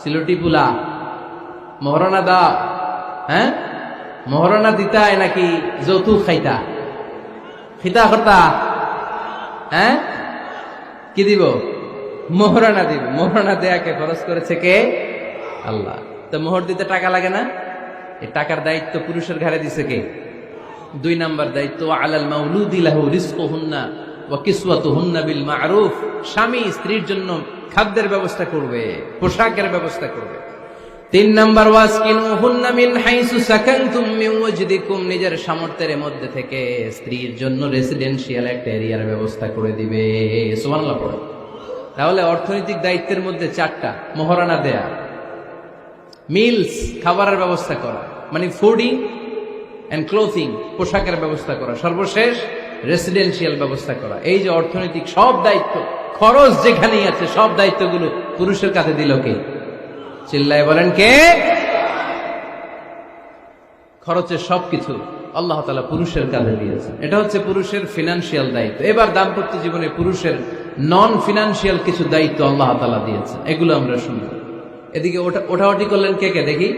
সিলটি পুলা মোহরানা দাও? হ্যাঁ, মোহরানা দিতায় নাকি যৌতুক খাইতা? খিতা করতা? হ্যাঁ, কি দিব? মোহরানা দিব। মোহরানা দেয়াকে ফরজ করেছে কে? আল্লাহ। তো মোহর দিতে টাকা লাগে না? এই টাকার দায়িত্ব পুরুষের ঘাড়ে দিছে কে? 2 নাম্বার দায়িত্ব, আলাল মাউলুদি লাহু রিজকুহুন্না ওয়া কিসওয়াতুহুন্না বিল মা'রুফ। স্বামী স্ত্রীর জন্য খাদ্যের ব্যবস্থা করবে, পোশাকের ব্যবস্থা করবে। 3 নাম্বার, ওয়াসকিনুহুন্না মিন হাইসু সাকানতুম মিন ওয়াজদিকুম। নিজের সামর্থ্যের মধ্যে থেকে স্ত্রীর জন্য রেসিডেন্সিয়াল একটা এরিয়ার ব্যবস্থা করে দিবে। সুবহানাল্লাহ পড়ে। তাহলে অর্থনৈতিক দায়িত্বের মধ্যে 4টা: মোহরানা দেয়া, মিলস খাবারের ব্যবস্থা করা, মানে ফুডিং এন্ড ক্লোথিং, পোশাকের ব্যবস্থা করা, সর্বশেষ রেসিডেন্সিয়াল ব্যবস্থা করা। এই যে অর্থনৈতিক সব দায়িত্ব, খরচ যেখানেই আছে, সব দায়িত্বগুলো পুরুষের কাছে দিল কে? চিল্লায় বলেন কে? খরচের সবকিছু আল্লাহ তাআলা পুরুষের কাঁধে দিয়েছে। এটা হচ্ছে পুরুষের ফিনান্সিয়াল দায়িত্ব। এবার দাম্পত্য জীবনে পুরুষের নন ফিনান্সিয়াল কিছু দায়িত্ব আল্লাহ তাআলা দিয়েছে, এগুলো আমরা শুনব। এদিকে ওঠাওটি করলেন কে কে দেখি?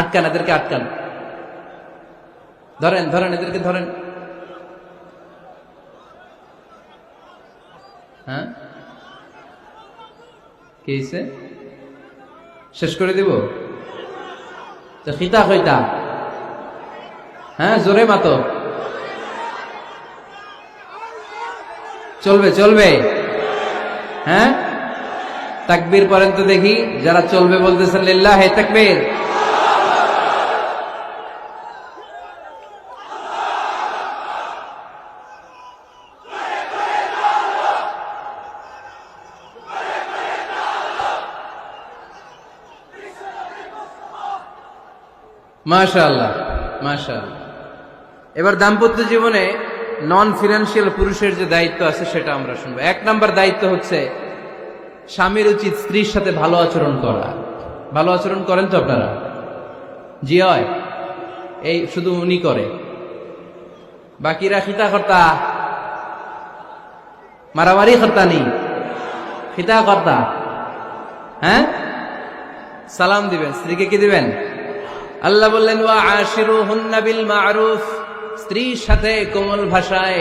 আটকান, এদেরকে আটকান। ধরেন ধরেন, এদেরকে ধরেন। হ্যাঁ, কি হয়েছে? শেষ করে দিব তো? খিতা হইতা? হ্যাঁ, জোরে মাতো। চলবে চলবে? হ্যাঁ, তাকবীর পড়েন তো দেখি, যারা চলবে বলতেছেন লিল্লাহি তাকবীর। মাশাআল্লাহ, মাশাআল্লাহ। এবার দাম্পত্য জীবনে নন ফিনান্সিয়াল পুরুষের যে দায়িত্ব আছে সেটা আমরা শুনবো। 1 নাম্বার দায়িত্ব হচ্ছে স্বামীর উচিত স্ত্রীর সাথে ভালো আচরণ করা। ভালো আচরণ করেন তো আপনারা? জি হয়। এই শুধু উনি করে, বাকিরা খিতা কর্তা, মারামারি কর্তা নেই, খিতা কর্তা। হ্যাঁ, সালাম দিবেন, স্ত্রীকে কি দিবেন? আল্লাহ বললেন ওয়া আশিরুহুন্না বিল মা'রুফ, স্ত্রীর সাথে কোমল ভাষায়,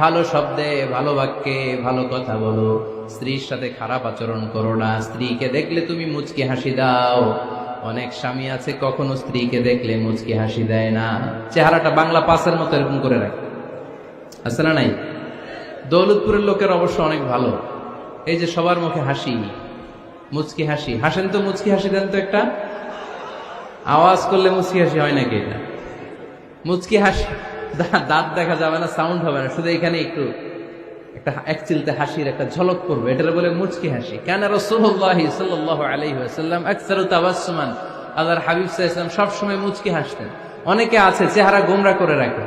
ভালো শব্দে, ভালো বাক্যে ভালো কথা বলো। স্ত্রীর সাথে খারাপ আচরণ করো না। স্ত্রীকে দেখলে তুমি মুচকি হাসি দাও। অনেক স্বামী আছে কখনো স্ত্রীকে দেখলে মুচকি হাসি দেয় না, চেহারাটা বাংলা পাসের মতো এরকম করে রাখে। আছে না নাই? দৌলতপুরের লোকের অবশ্য অনেক ভালো, এই যে সবার মুখে হাসি, মুচকি হাসি। হাসেন তো, মুচকি হাসি দেন তো একটা। আওয়াজ করলে মুচকি হাসি হয় নাকি? এটা মুচকি হাসি, দাঁত দেখা যাবে না, সাউন্ড হবে না, শুধু এখানে একটু একটা এক চিলতে হাসির একটা ঝলক পড়বে, এটার বলে মুচকি হাসি। কানা রাসূলুল্লাহ সাল্লাল্লাহু আলাইহি ওয়াসাল্লাম আকসারু তাবাসসুমান, আল্লাহর হাবিব সাল্লাল্লাহু আলাইহি ওয়াসাল্লাম সব সময় মুচকি হাসতেন। অনেকে আছে চেহারা গোমরা করে রাখে,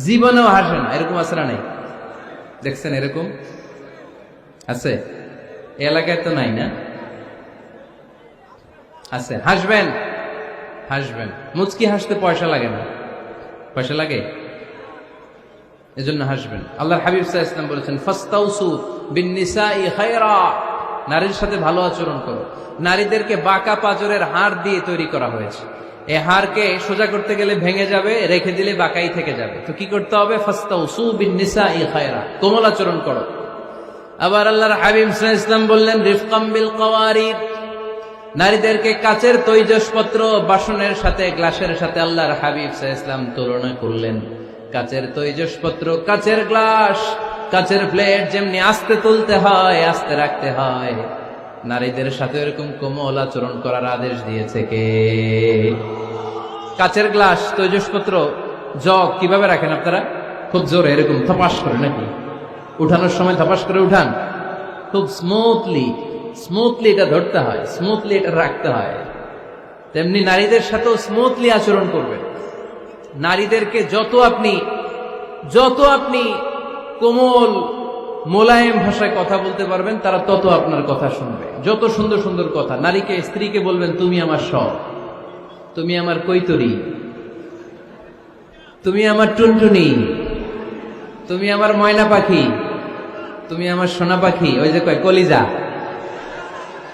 জীবনেও হাসে না, এরকম আছে না নাই? দেখছেন এরকম আছে? এই এলাকায় তো নাই না? আছে। হাসবেন, হাসবেন। মুচকি হাসতে পয়সা লাগে না, পয়সা লাগে? এজন্য হাসবেন। আল্লাহর হাবিব সাল্লাল্লাহু আলাইহি ওয়াসাল্লাম বলেছেন ফাস্তাউসু বিন-নিসাই খায়রা, নারীর সাথে ভালো আচরণ করো। নারীদেরকে বাঁকা পাঁজরের হাড় দিয়ে তৈরি করা হয়েছে। এই হাড়কে সোজা করতে গেলে ভেঙে যাবে, রেখে দিলে বাঁকাই থেকে যাবে। তো কি করতে হবে? ফাস্তাউসু বিন-নিসাই খায়রা, কোমল আচরণ করো। আবার আল্লাহর হাবিব সাল্লাল্লাহু আলাইহি ওয়াসাল্লাম বললেন রিফকাম বিল কাওয়ারিদ, নারীদেরকে কাচের তৈজসপত্র, বাসনের সাথে, গ্লাসের সাথে আল্লাহর হাবিব সাল্লাল্লাহু আলাইহি ওয়াসাল্লাম তুলনা করলেন। কাচের তৈজসপত্র, কাচের গ্লাস, কাচের প্লেট যেমনি আস্তে তুলতে হয়, আস্তে রাখতে হয়, নারীদের সাথে এরকম কোমল আচরণ করার আদেশ দিয়েছে কে? কাচের গ্লাস, তৈজসপত্র, জগ কিভাবে রাখেন আপনারা? খুব জোরে এরকম থপাস করে নাকি? উঠানোর সময় থপাস করে উঠান? খুব স্মুথলি, স্মুথলি এটা ধরতে হয়, স্মুথলি এটা রাখতে হয়। তেমনি নারীদের সাথেও স্মুথলি আচরণ করবেন। নারীদেরকে যত আপনি কোমল মোলায়েম ভাষায় কথা বলতে পারবেন, তারা তত আপনার কথা শুনবে। যত সুন্দর সুন্দর কথা। নারীকে, স্ত্রীকে বলবেন তুমি আমার সব, তুমি আমার কৈতরি, তুমি আমার টুনটুনি, তুমি আমার ময়না পাখি, তুমি আমার সোনা পাখি। ওই যে কয় কলিজা,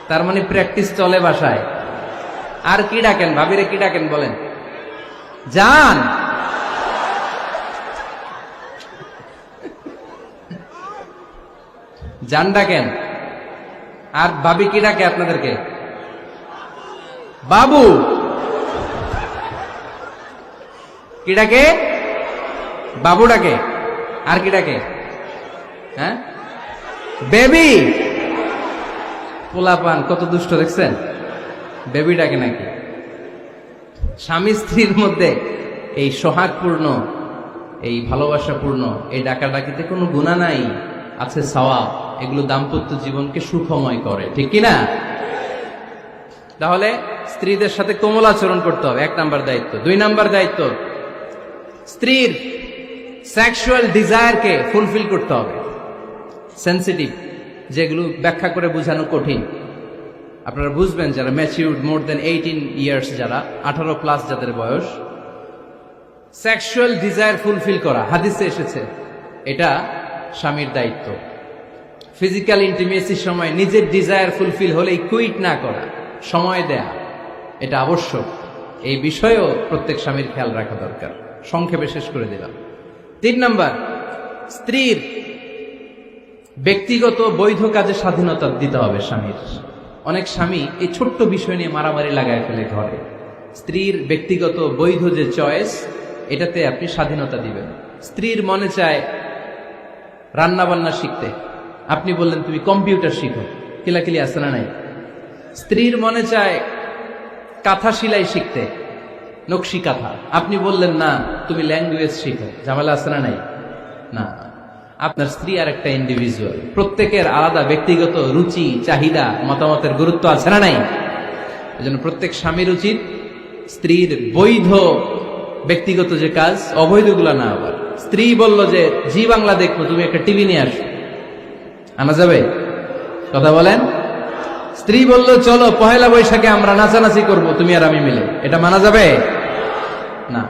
তার মানে প্র্যাকটিস চলে বাসায়। আর কি ডাকেন? ভাবিরে কি ডাকেন বলেন? জান। জান ডাকেন। আর ভাবি কি ডাকে আপনাদেরকে? বাবু। কি ডাকে? বাবু ডাকে। আর কি ডাকে? হ্যাঁ, বেবি। পোলাপান কত দুষ্ট দেখছেন, বেবি ডাকে নাকি? স্বামী স্ত্রীর মধ্যে এই সোহাগপূর্ণ, এই ভালোবাসাপূর্ণ এই ডাকাডাকিতে কোনো গুনাহ নাই, আছে সওয়াব। এগুলো দাম্পত্য জীবনকে সুখময় করে, ঠিক কিনা? তাহলে স্ত্রীদের সাথে কোমল আচরণ করতে হবে, 1 নাম্বার দায়িত্ব। 2 নাম্বার দায়িত্ব, স্ত্রীর সেক্সুয়াল ডিজায়ারকে ফুলফিল করতে হবে। সেনসিটিভ, যেগুলো ব্যাখ্যা করে বোঝানো কঠিন। আপনারা বুঝবেন যারা ম্যাচিউরড, মোর দেন 18 ইয়ার্স, যারা 18 প্লাস যাদের বয়স, সেক্সুয়াল ডিজায়ার ফুলফিল করা হাদিসে এসেছে, এটা স্বামীর দায়িত্ব। ফিজিক্যাল ইন্টিমেসির সময় নিজের ডিজায়ার ফুলফিল হলেই কুইট না করা, সময় দেয়া, এটা আবশ্যক। এই বিষয়েও প্রত্যেক স্বামীর খেয়াল রাখা দরকার। সংক্ষেপে শেষ করে দিলাম। 3 নাম্বার, স্ত্রীর ব্যক্তিগত বৈধ কাজে স্বাধীনতা দিতে হবে স্বামীর। অনেক স্বামী এই ছোট্ট বিষয় নিয়ে মারামারি লাগায় ফেলে ঘরে। স্ত্রীর ব্যক্তিগত বৈধ যে চয়েস, এটাতে আপনি স্বাধীনতা দিবেন। স্ত্রীর মনে চায় রান্না বান্না শিখতে, আপনি বললেন তুমি কম্পিউটার শিখো, কিলাকিলি আছে না নাই? স্ত্রীর মনে চায় কাঁথা সেলাই শিখতে, নকশি কাঁথা। আপনি বললেন না, তুমি ল্যাঙ্গুয়েজ শিখো, ঝামেলা আছে না নাই? না, আপনার স্ত্রী আর একটা ইন্ডিভিজুয়াল, প্রত্যেকের আলাদা ব্যক্তিগত রুচি, চাহিদা, মতামতের গুরুত্ব আছে না নাই? এজন্য প্রত্যেক স্বামীর উচিত স্ত্রীর বৈধ ব্যক্তিগত যে কাজ, অবৈধগুলা না। আবার স্ত্রী বলল যে জি বাংলা দেখবো, তুমি একটা টিভি নিয়ে আসো, আনা যাবে? কথা বলেন। স্ত্রী বলল চলো পহেলা বৈশাখে আমরা নাচানাচি করব, তুমি আর আমি মিলে, এটা মানা যাবে না।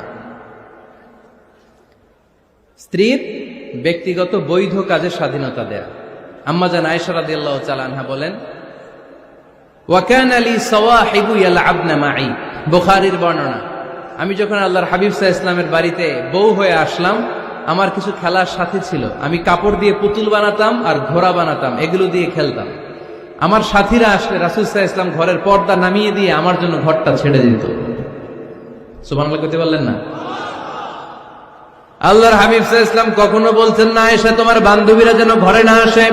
স্ত্রীর ব্যক্তিগত বৈধ কাজের স্বাধীনতা দেয়া। আম্মা জান আয়েশা রাদিয়াল্লাহু তাআলা আনহা বলেন, ওয়া কানা লি সাওয়াহিবু ইয়ালআবনা মাই, বুখারীর বর্ণনা। আমি যখন আল্লাহর হাবিব সাল্লাল্লাহু আলাইহি ওয়াসাল্লামের বাড়িতে বউ হয়ে আসলাম, আমার কিছু খেলার সাথী ছিল। আমি কাপড় দিয়ে পুতুল বানাতাম আর ঘোড়া বানাতাম, এগুলো দিয়ে খেলতাম। আমার সাথীরা আসলে রাসূল সাল্লাল্লাহু আলাইহি ওয়াসাল্লাম ঘরের পর্দা নামিয়ে দিয়ে আমার জন্য ঘরটা ছেড়ে দিত। সুবহানাল্লাহ কইতে পারলেন না? আল্লাহর হাবিব সাল্লাল্লাহু আলাইহি ওয়াসাল্লাম কখনো বলতেন না আয়েশা তোমার বান্ধবীরা যেন ঘরে না আসে,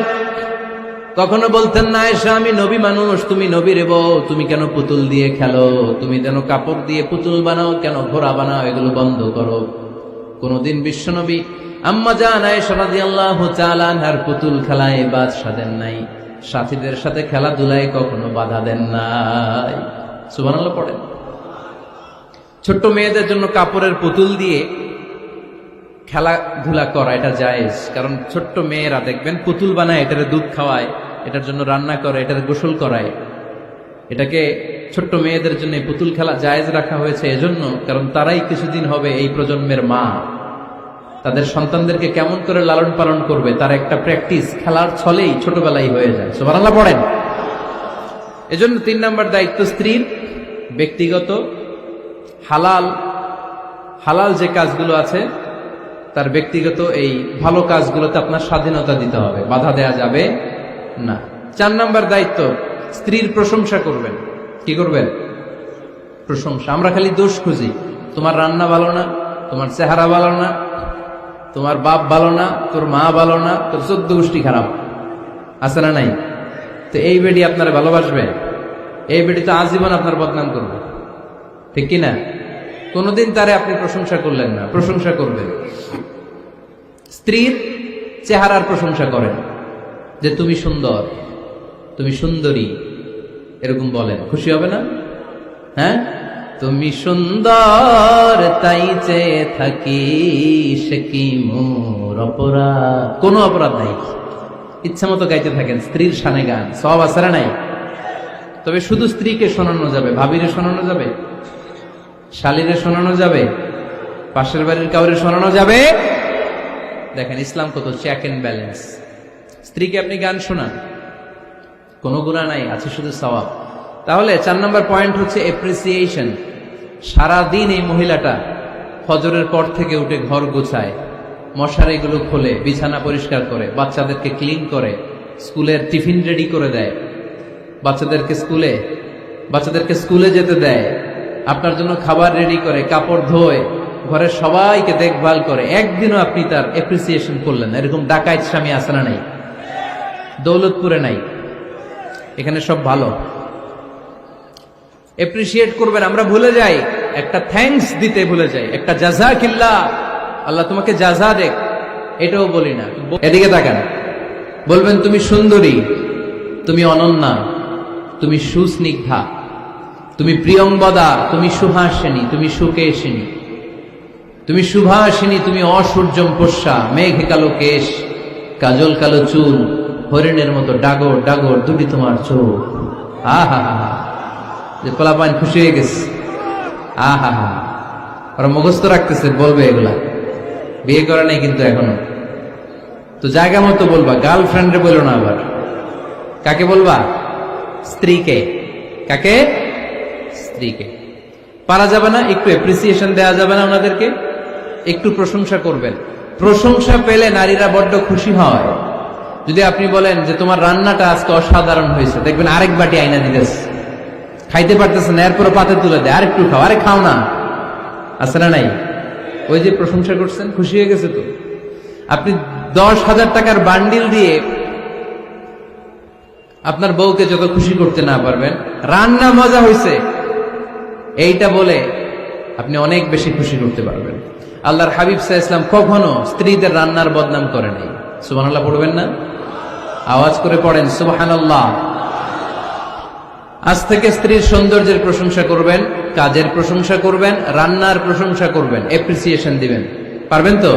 কখনো বলতেন না আয়েশা আমি নবী মানুষ, তুমি নবীর বউ, তুমি কেন পুতুল দিয়ে খেলো, তুমি যেন কাপড় দিয়ে পুতুল বানাও, কেন ঘোড়া বানাও, এগুলো বন্ধ করো। কোনদিন বিশ্বনবী আম্মা জান আয়েশা রাদিয়াল্লাহু তাআলা আনহার পুতুল খেলায় বাদ সাধেন নাই, সাথীদের সাথে খেলাধুলায় কখনো বাধা দেন নাই। সুবহানাল্লাহ পড়েন। ছোট্ট মেয়েদের জন্য কাপড়ের পুতুল দিয়ে খেলাধুলা করা এটা জায়েজ, কারণ ছোট্ট মেয়েরা দেখবেন পুতুল বানায়, এটার দুধ খাওয়ায়, এটার জন্য রান্না করে, এটার গোসল করায়। এটাকে ছোট্ট মেয়েদের জন্য পুতুল খেলা জায়েজ রাখা হয়েছে এজন্য, কারণ তারাই কিছুদিন হবে এই প্রজন্মের মা। তাদের সন্তানদেরকে কেমন করে লালন পালন করবে তার একটা প্র্যাকটিস খেলার ছলেই ছোটবেলায় হয়ে যায়। সুবহানাল্লাহ পড়েন। এজন্য 3 নম্বর দায়িত্ব স্ত্রীর ব্যক্তিগত হালাল যে কাজগুলো আছে তার ব্যক্তিগত এই ভালো কাজগুলোতে আপনার স্বাধীনতা দিতে হবে, বাধা দেয়া যাবে না। 4 নম্বর দায়িত্ব স্ত্রীর প্রশংসা করবেন। কি করবেন? প্রশংসা। আমরা খালি দোষ খুঁজি, তোমার রান্না ভালো না, তোমার চেহারা ভালো না, তোমার বাপ ভালো না, তোর মা ভালো না, তোর 14 গোষ্ঠী খারাপ, আছে না নাই? তো এই বেডি আপনারা ভালোবাসবে? এই বেডি তো আজীবন আপনার বদনাম করবে, ঠিক কিনা? কোনদিন তারে আপনি প্রশংসা করলেন না, প্রশংসা করবেন। স্ত্রীর চেহারার প্রশংসা করেন, যে তুমি সুন্দর, তুমি সুন্দরী, এরকম বলেন, খুশি হবে না? হ্যাঁ, তুমি সুন্দর তাই চেয়ে থাকি, সে কি মোর অপরাধ? কোনো অপরাধ নাই, ইচ্ছা মতো গাইতে থাকেন স্ত্রীর শানে গান, সব আছে নাই? তবে শুধু স্ত্রীকে শোনানো যাবে, ভাবিরে শোনানো যাবে, শালীরে শোনানো যাবে, পাশের বাড়ির কাউরে শোনানো যাবে? দেখেন ইসলাম কত চেক এন্ড ব্যালেন্স। স্ত্রীকে আপনি গান শোনান, কোনো গুনাহ নাই, আছে শুধু সওয়াব। তাহলে 4 নম্বর পয়েন্ট হচ্ছে এপ্রিসিয়েশন। সারাদিন এই মহিলাটা ফজরের পর থেকে উঠে ঘর গোছায়, মশারিগুলো খোলে, বিছানা পরিষ্কার করে, বাচ্চাদেরকে ক্লিন করে, স্কুলের টিফিন রেডি করে দেয়, বাচ্চাদেরকে স্কুলে যেতে দেয়, আপনার জন্য খাবার রেডি করে, কাপড় ধোয়, ঘরের সবাইকে দেখভাল করে। একদিনও আপনি তার এপ্রিসিয়েশন করলেন না। এরকম ডাকাইত স্বামী আছে না নাই? দৌলতপুরে নাই, এখানে সব ভালো। এপ্রিসিয়েট করবেন। আমরা ভুলে যাই, একটা থ্যাঙ্কস দিতে ভুলে যাই, একটা জাযাকিল্লাহ, আল্লাহ তোমাকে জাযা দেখ, এটাও বলি না। এদিকে তাকান, বলবেন তুমি সুন্দরী, তুমি অনন্যা, তুমি সুস্নিগ্ধা, তুমি প্রিয়ংবদা, তুমি সুহাসিনী, তুমি সুকেশিনী, তুমি সুভাষিনী, তুমি অসূর্যম পোষ্যা, মেঘে কালো কেশ, কাজল কালো চুল, হরিণের মতো ডাগর ডাগর দুটি তোমার চোখ। আহা হা, যে পোলাপান খুশি হয়ে গেছে। আহা হা, ওরা মুখস্থ রাখতেছে, বলবে এগুলা। বিয়ে করে নাই কিন্তু এখনো, তো জায়গা মতো বলবা। গার্লফ্রেন্ডে বলো না আবার। কাকে বলবা? স্ত্রীকে। কাকে? স্ত্রীকে। পারা যাবে না? একটু এপ্রিসিয়েশন দেওয়া যাবে না? ওনাদেরকে একটু প্রশংসা করবেন। প্রশংসা পেলে নারীরা বড্ড খুশি হয়। যদি আপনি বলেন যে তোমার রান্নাটা আজকে অসাধারণ হয়েছে, দেখবেন আরেক বাটি আইনা দিতেছে, খাইতে পারতেছে না, এরপর পাতে তুলে দেয়, আরেকটু খাও, আরে খাও না, আছে না নাই? ওই যে প্রশংসা করছেন, খুশি হয়ে গেছে। তো আপনি 10,000 টাকার বান্ডিল দিয়ে আপনার বউকে যত খুশি করতে না পারবেন, রান্না মজা হয়েছে এইটা বলে আপনি অনেক বেশি খুশি করতে পারবেন। আল্লাহর হাবিব সাল্লাল্লাহু আলাইহি ওয়াসাল্লাম কখনো স্ত্রীদের রান্নার বদনাম করে নাই। সুবহানাল্লাহ পড়বেন না? আওয়াজ করে পড়েন সুবহানাল্লাহ। আজ থেকে স্ত্রীর সৌন্দর্যের প্রশংসা করবেন, কাজের প্রশংসা করবেন, রান্নার প্রশংসা করবেন, এপ্রিসিয়েশন দিবেন। পারবেন তো?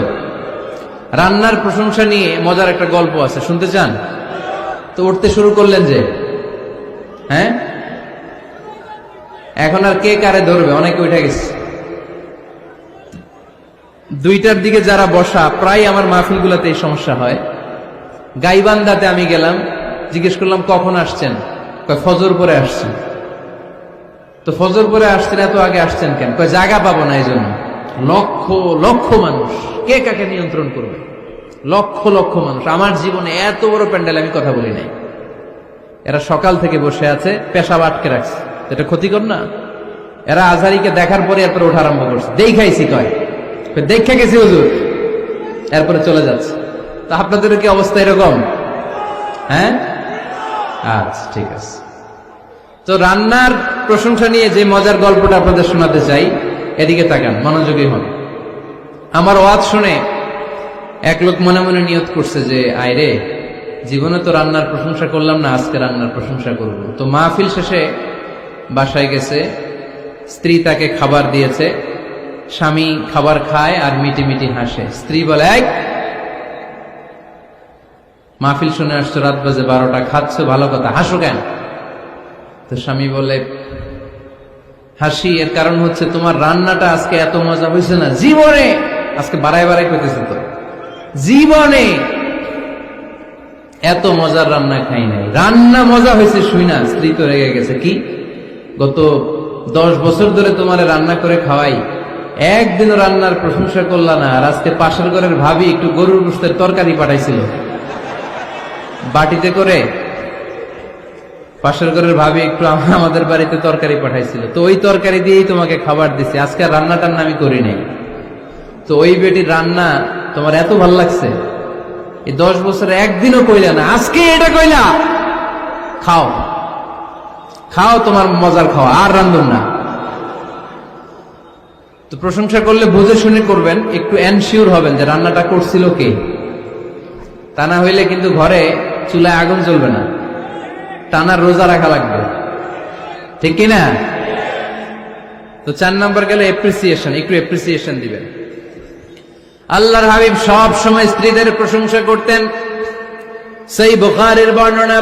রান্নার প্রশংসা নিয়ে মজার একটা গল্প আছে, শুনতে চান? তো উঠতে শুরু করলেন যে, হ্যাঁ, এখন আর কে কারে ধরবে? অনেকে উঠে গেছে। 2টার দিকে যারা বসা, প্রায় আমার মাহফিলগুলোতে এই সমস্যা হয়। গাইবান্ধাতে আমি গেলাম, জিজ্ঞেস করলাম কখন আসছেন? কয় ফজর পরে আসছেন। তো ফজর পরে আসছেন, এত আগে আসছেন কেন? কয় জায়গা পাবো না এই জন্য। লক্ষ লক্ষ মানুষ, কে কাকে নিয়ন্ত্রণ করবে? লক্ষ লক্ষ মানুষ। আমার জীবনে এত বড় প্যান্ডেল আমি কথা বলি নাই। এরা সকাল থেকে বসে আছে, পেশাব আটকে রাখছে, এটা ক্ষতিকর না? এরা আজহারিকে দেখার পরে এরপরে ওঠা আরম্ভ করছে। দেখাইছি, কয় দেখে গেছি হুজুর, এরপরে চলে যাচ্ছে। তা আপনাদের কি অবস্থা এরকম? হ্যাঁ, আচ্ছা ঠিক আছে। তো রান্নার প্রশংসা নিয়ে যে মজার গল্পটা আপনাদের শোনাতে চাই, এদিকে তাকান, মনোযোগী হন। আমার ওয়াজ শুনে এক লোক মনে মনে নিয়ত করছে যে আয়রে, জীবনে তো রান্নার প্রশংসা করলাম না, আজকে রান্নার প্রশংসা করব। তো মাহফিল শেষে বাসায় গেছে, স্ত্রী তাকে খাবার দিয়েছে, স্বামী খাবার খায় আর মিটি মিটি হাসে। স্ত্রী বলে, এই মাহফিল শুনে আসছো, রাত বাজে 12টা, খাচ্ছ ভালো কথা, হাসো কেন? তো স্বামী বলে, হাসি এর কারণ হচ্ছে তোমার রান্নাটা আজকে এত মজা হয়েছে না জীবনে, আজকে বাড়াই বাড়াই করতেছে, তো জীবনে এত মজার রান্না খাই নাই। রান্না মজা হয়েছে শুই না। স্ত্রী তো রেগে গেছে, কি গত 10 বছর ধরে তোমার রান্না করে খাওয়াই, একদিনও রান্নার প্রশংসা করলা না, আর আজকে পাশের ঘরের ভাবি একটু গরুর গোশতের তরকারি পাঠাইছিল বাটিতে করে, পাশের ঘরের ভাবি একটু আমাদের বাড়িতে তরকারি পাঠাইছিল, তো ওই তরকারি দিয়েই তোমাকে খাবার দিছে, আজকে রান্না টান্না আমি করি নাই। তো ওই বেটির রান্না তোমার এত ভাল লাগছে, এই 10 বছরে একদিনও কইলা না, আজকে এটা কইলা, খাও খাও, তোমার মজার খাওয়া, আর রান্ধুন না। তো প্রশংসা করলে বুঝে শুনে করবেন, একটু এনশিওর হবেন যে রান্নাটা করছিল কে। তা না হইলে কিন্তু ঘরে চুলায় আগুন জ্বলবে না, টানার রোজা রাখা লাগবে, ঠিক কিনা? তো 4 নম্বর গেল এপ্রিসিয়েশন, একটু এপ্রিসিয়েশন দিবেন। আল্লাহর হাবিব সব সময় স্ত্রীদের প্রশংসা করতেন। সেই বুখারীর বর্ণনা,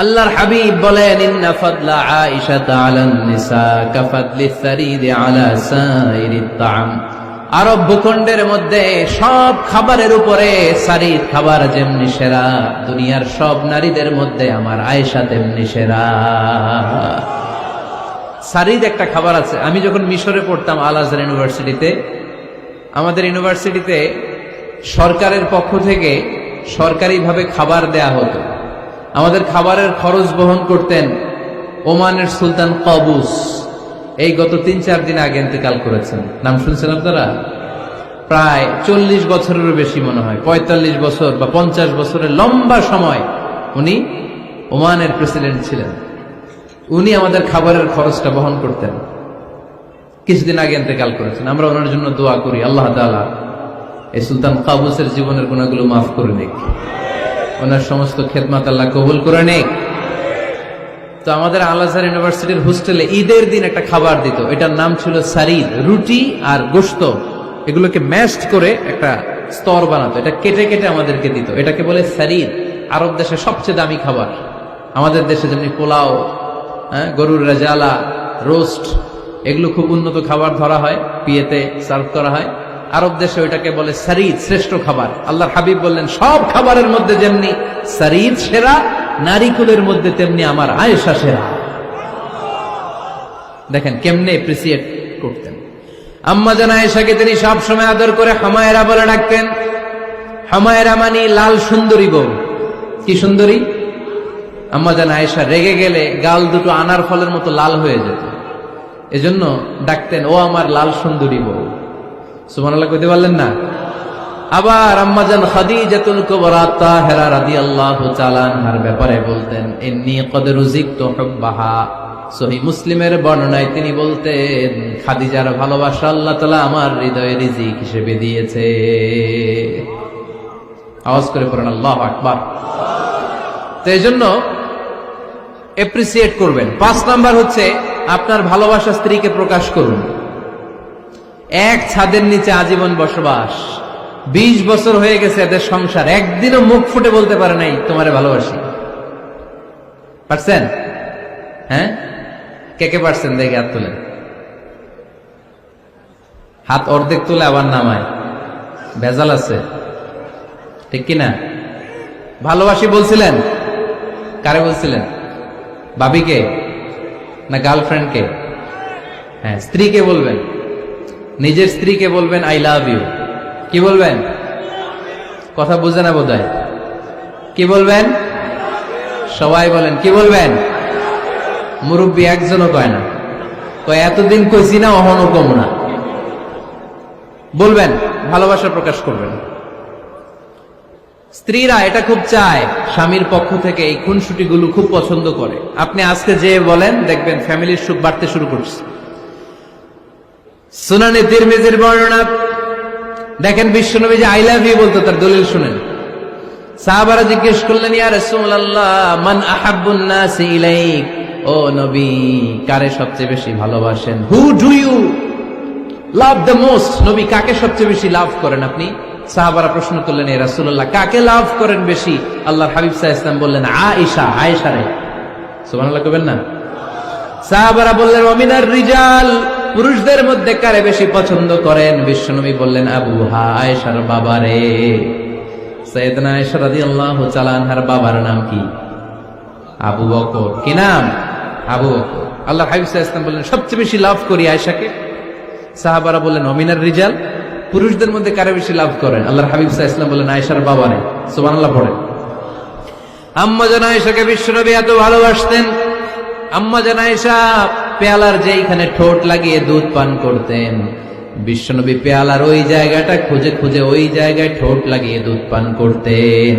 আল্লাহর হাবিব বলেন, ইন্না ফাদলা আয়েশা আলান নিসা কাফাদলি সারিদি আলা সাইরিত তাআম। আরব ভূখণ্ডের মধ্যে সব খাবারের উপরে সারিদ খাবার যেমনি সেরা, দুনিয়ার সব নারীদের মধ্যে আমার আয়েশা তেমনি সেরা। সারিদ একটা খাবার আছে। আমি যখন মিশরে পড়তাম আল আজহার ইউনিভার্সিটিতে, আমাদের ইউনিভার্সিটিতে সরকারের পক্ষ থেকে সরকারিভাবে খাবার দেয়া হতো। আমাদের খাবারের খরচ বহন করতেন ওমানের সুলতান কাবুস। এই গত 3-4 দিন আগে ইন্তেকাল করেছেন। নাম শুনছেন আপনারা? প্রায় 40 বছরেরও বেশি মনে হয়, 45 বছর বা 50 বছরের লম্বা সময় উনি ওমানের প্রেসিডেন্ট ছিলেন। উনি আমাদের খাবারের খরচটা বহন করতেন। কিছুদিন আগে ইন্তেকাল করেছেন। আমরা ওনার জন্য দোয়া করি, আল্লাহ তাআলা এই সুলতান কাবুসের জীবনের গুনাহগুলো মাফ করে নিক, ওনার সমস্ত খেদমত আল্লাহ কবুল করে নিক। তো আমাদের আল আজহার ইউনিভার্সিটির হোস্টেলে ঈদের দিন একটা খাবার দিত, এটার নাম ছিল সারিদ। রুটি আর গোশত এগুলোকে ম্যাশড করে একটা স্তর বানাতো, এটা কেটে কেটে আমাদেরকে দিত, এটাকে বলে সারিদ। আরব দেশে সবচেয়ে দামি খাবার। আমাদের দেশে যেমনি পোলাও, গরুর রেজালা, রোস্ট, এগুলো খুব উন্নত খাবার ধরা হয়, বিয়েতে সার্ভ করা হয়। আরব দেশে ওইটাকে বলে সারিদ, শ্রেষ্ঠ খাবার। আল্লাহর হাবিব বললেন, সব খাবারের মধ্যে যেমনি সারিদ সেরা, নারীকুলের মধ্যে তেমনি আমার আয়েশা সেরা। দেখেন কেমনে এপ্রিসিয়েট করতেন। আম্মা জান আয়েশাকে তিনি সব সময় আদর করে হামায়রা বলে ডাকতেন। হামায়রা মানে লাল সুন্দরী বউ। কি সুন্দরী? আম্মা জান আয়েশা রেগে গেলে গাল দুটো আনার ফলের মতো লাল হয়ে যেত, এজন্য ডাকতেন, ও আমার লাল সুন্দরী বউ। সুবহানাল্লাহ কইতে পারলেন না? আবার আম্মাজান খাদিজাতুল কুবরা তাহেরা রাদিয়াল্লাহু তাআলা আনহার ব্যাপারে বলতেন, ইন্নী ক্বাদ রুজিকতু হুব্বাহা। সহিহ মুসলিমের বর্ণনায় তিনি বলতেন, খাদিজার ভালোবাসা আল্লাহ তাআলা আমার হৃদয়ে রিজিক হিসেবে দিয়েছে। আওয়াজ করে পড়েন আল্লাহু আকবার। তো এইজন্য এপ্রিসিয়েট করবেন। 5 নাম্বার হচ্ছে আপনার ভালোবাসা স্ত্রীকে প্রকাশ করুন। এক ছাদের নিচে আজীবন বসবাস, 20 বছর হয়ে গেছে এদের সংসার, একদিনও মুখ ফুটে বলতে পারে নাই তোমারে ভালোবাসি। পারছেন? হ্যাঁ, কে কে পারছেন? দেখে হাত তুলেন। হাত অর্ধেক তুলে আবার নামায়, ভেজাল আছে, ঠিক কিনা? ভালোবাসি বলছিলেন? কারে বলছিলেন? ভাবিকে না গার্লফ্রেন্ডকে? হ্যাঁ, স্ত্রীকে বলবেন, নিজের স্ত্রীকে বলবেন আই লাভ ইউ। কি বলবেন? কথা বুঝে না বোধহয়। কি বলবেন? সবাই বলেন কি বলবেন? মুরব্বী একজনও কয় না, কয় এতদিন কইছি না, অহনও কম না। বলবেন, ভালোবাসা প্রকাশ করবেন। স্ত্রীরা এটা খুব চায়, স্বামীর পক্ষ থেকে এই খুনসুটি গুলো খুব পছন্দ করে। আপনি আজকে যে বলেন, দেখবেন ফ্যামিলির সুখ বাড়তে শুরু করছে। সুনানে তিরমিজির বর্ণনা দেখেন, বিশ্বনবী যে আই লাভ ইউ বলতো, তার দলিল শুনেন। সাহাবারা জিজ্ঞেস করলেন, ইয়া রাসূলুল্লাহ, মান আহাব্বুন নাসি ইলাইক, ও নবী, কারে সবচেয়ে বেশি ভালোবাসেন? Who do you love the most? নবী, কাকে সবচেয়ে বেশি লাভ করেন আপনি? সাহাবারা প্রশ্ন করলেন, ইয়া রাসূলুল্লাহ, কাকে লাভ করেন বেশি? আল্লাহর হাবিব সাল্লাল্লাহু আলাইহি ওয়াসাল্লাম বললেন, আয়েশা, আয়েশারে। সুবহানাল্লাহ কইবেন না? সাহাবারা বললেন, ওমিনার রিজাল, পুরুষদের মধ্যে কারে বেশি পছন্দ করেন? বিশ্বনবী বললেন, আবুহা, আয়েশার বাবারে। সাইয়েদনা আয়েশা রাদিয়াল্লাহু তাআলা আনহার বাবার নাম কি? আবু বকর। কি নাম? আবু বকর। আল্লাহর হাবিব সাল্লাল্লাহু আলাইহি ওয়াসাল্লাম বললেন, সবচেয়ে বেশি লাভ করি আয়েশাকে। সাহাবারা বললেন, ওমিনার রিজাল, পুরুষদের মধ্যে কারে বেশি লাভ করেন? আল্লাহর হাবিব সাল্লাল্লাহু আলাইহি ওয়াসাল্লাম বললেন, আয়েশার বাবারে। সুবহানাল্লাহ পড়েন। আম্মা জান আয়েশাকে বিশ্বনবী এত ভালোবাসতেন। আম্মা জান আয়েশা পেয়ালার যেইখানে ঠোঁট লাগিয়ে দুধ পান করতেন, বিশ্বনবী পেয়ালার ওই জায়গাটা খুঁজে খুঁজে ওই জায়গায় ঠোঁট লাগিয়ে দুধ পান করতেন।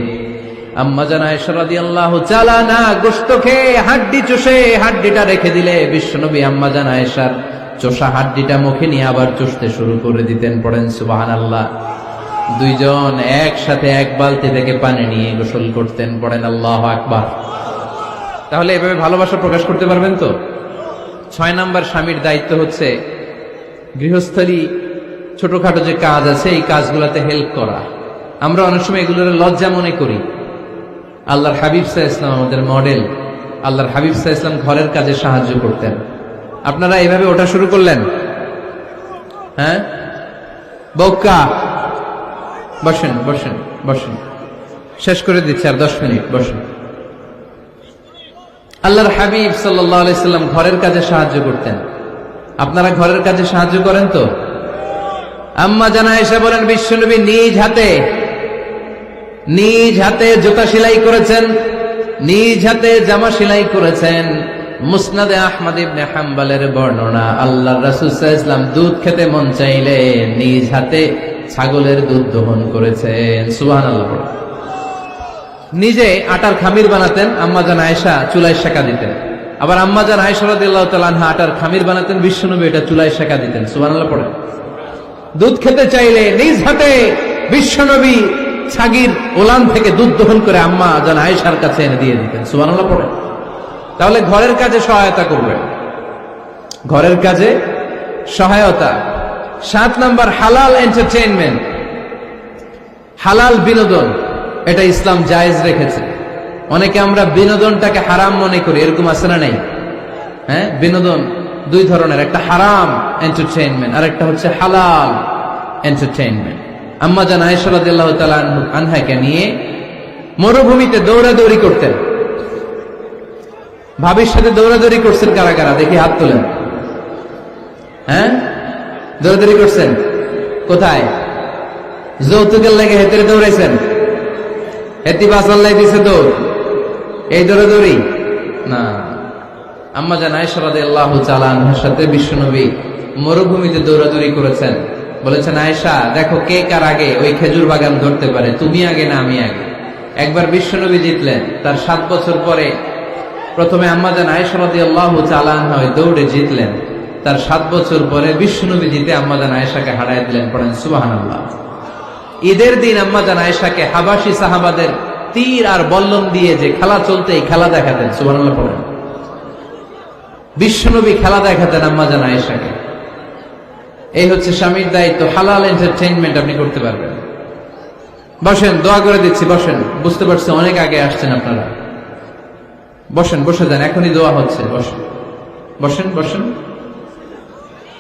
আম্মা জান আয়েশা রাদিয়াল্লাহু তাআলা আনহা গোশত খেয়ে হাড্ডি চষে হাড্ডিটা রেখে দিলে, বিশ্বনবী আম্মা জান আয়েশার চষা হাড্ডিটা মুখে নিয়ে আবার চষতে শুরু করে দিতেন। পড়েন সুবহানাল্লাহ। দুইজন একসাথে এক বালতি থেকে পানি নিয়ে গোসল করতেন। পড়েন আল্লাহু আকবার। তাহলে এভাবে ভালোবাসা প্রকাশ করতে পারবেন তো? 6 নাম্বার, স্বামীর দায়িত্ব হচ্ছে গৃহস্থলী ছোটখাটো যে কাজ আছে এই কাজগুলোতে হেল্প করা। আমরা অনেক সময় এগুলোর লজ্জা মনে করি। আল্লাহর হাবিব সাল্লাল্লাহু আলাইহি ওয়াসাল্লাম আমাদের মডেল। আল্লাহর হাবিব সাল্লাল্লাহু আলাইহি ওয়াসাল্লাম ঘরের কাজে সাহায্য করতেন। আপনারা এইভাবে ওটা শুরু করলেন? হ্যাঁ, বউকা বসেন বসেন বসেন, শেষ করে দিচ্ছি, আর 10 মিনিট বসেন। আল্লাহর হাবিব সাল্লাল্লাহু আলাইহি সাল্লাম ঘরের কাজে সাহায্য করতেন। আপনারা ঘরের কাজে সাহায্য করেন তো? আম্মা জান আয়েশা বলেন, বিশ্বনবী নিজ হাতে জুতা সেলাই করেছেন, নিজ হাতে জামা সেলাই করেছেন। মুসনাদে আহমদ ইবনে হাম্বলের বর্ণনা, আল্লাহর রাসূল সাল্লাল্লাহু আলাইহি ওয়াসাল্লাম দুধ খেতে মন চাইলে নিজ হাতে ছাগলের দুধ দহন করেছেন। সুবহানাল্লাহ। নিজে আটার খামির বানাতেন, আম্মা জান আয়েশা চুলায় সেকা দিতেন। আবার আম্মা জান আয়েশা রাদিয়াল্লাহু তাআলা আনহা আটার খামির বানাতেন, বিশ্বনবী এটা চুলায় সেকা দিতেন। সুবহানাল্লাহ পড়েন। দুধ খেতে চাইলে নিজ হাতে বিশ্বনবী ছাগির ওলান থেকে দুধ দহন করে আম্মা জান আয়েশার কাছে এনে দিয়ে দিতেন। সুবহানাল্লাহ পড়েন। তাহলে ঘরের কাজে সহায়তা করবেন, ঘরের কাজে সহায়তা। 7 নাম্বার, হালাল এন্টারটেইনমেন্ট, হালাল বিনোদন, এটা ইসলাম জায়েজ রেখেছে। অনেকে আমরা বিনোদনটাকে হারাম মনে করি, এরকম আছে না নাই? হ্যাঁ, বিনোদন 2 ধরনের, একটা হারাম এন্টারটেইনমেন্ট আর একটা হচ্ছে হালাল এন্টারটেইনমেন্ট। আম্মা জান আয়েশা রাদিয়াল্লাহু তাআলা আনহাকে নিয়ে মরুভূমিতে দৌড়াদৌড়ি করতেন। ভাবির সাথে দৌড়াদৌড়ি করছেন কারা কারা? দেখি হাত তোলেন। হ্যাঁ, দৌড়াদৌড়ি করছেন কোথায়? যৌতুকের লেগে হেতে দৌড়াইছেন? হেতি বাসাল্লাই দিছে দৌড়, এই দৌড়াদৌড়ি না। আম্মা জান আয়েশা রাদিয়াল্লাহু তাআলা আনহার সাথে বিশ্বনবী মরুভূমিতে দৌড়াদৌড়ি করেছেন। বলেছেন, আয়েশা দেখো কে কার আগে ওই খেজুর বাগান ধরতে পারে, তুমি আগে না আমি আগে। একবার বিশ্বনবী জিতলেন, তার 7 বছর পরে প্রথমে আম্মাজান আয়েশা রাদিয়াল্লাহু তাআলা আনহা ওই দৌড়ে জিতলেন। তার 7 বছর পরে বিশ্বনবী জিতে আম্মাজান আয়েশাকে হারায় দিলেন। পড়েন সুবহানাল্লাহ। ঈদের দিন আম্মাজান আয়েশাকে হাবাসি সাহাবাদের তীর আর বল্লম দিয়ে যে খেলা চলতে, এই খেলা দেখাতেন। সুবহানাল্লাহ পড়েন। বিশ্বনবী খেলা দেখাতেন আম্মাজান আয়েশাকে। এই হচ্ছে স্বামীর দায়িত্ব। হালাল এন্টারটেইনমেন্ট আপনি করতে পারবেন। বসেন, দোয়া করে দিচ্ছি, বসেন। বুঝতে পারছি অনেক আগে আসছেন আপনারা। বসেন, বসে যান, এখনই দোয়া হচ্ছে। বসেন বসেন বসেন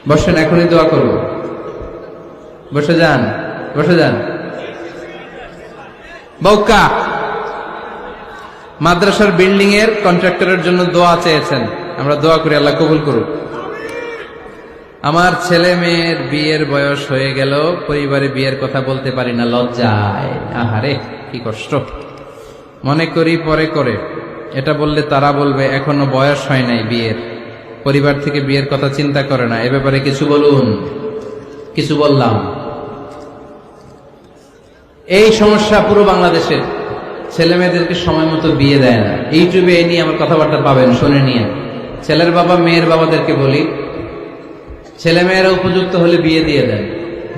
বসেন, এখনই দোয়া করব। বসে যান, বসে যান। বউকা মাদ্রাসার বিল্ডিং এর কন্ট্রাক্টরের জন্য দোয়া চেয়েছেন, আমরা দোয়া করি আল্লাহ কবুল করুক। আমার ছেলে মেয়ের বিয়ের বয়স হয়ে গেল, পরিবারে বিয়ের কথা বলতে পারি না, লজ্জায়। আহারে কি কষ্ট। মনে করি পরে করে, এটা বললে তারা বলবে এখনো বয়স হয় নাই বিয়ের, পরিবার থেকে বিয়ের কথা চিন্তা করে না। এ ব্যাপারে কিছু বলুন। কিছু বললাম। এই সমস্যা পুরো বাংলাদেশের। ছেলে মেয়েদেরকে সময় মতো বিয়ে দেয় না। ইউটিউবে এই নিয়ে আমার কথাবার্তা পাবেন, শুনে নিয়ে। ছেলের বাবা মেয়ের বাবাদেরকে বলি, ছেলে মেয়েরা উপযুক্ত হলে বিয়ে দিয়ে দেন।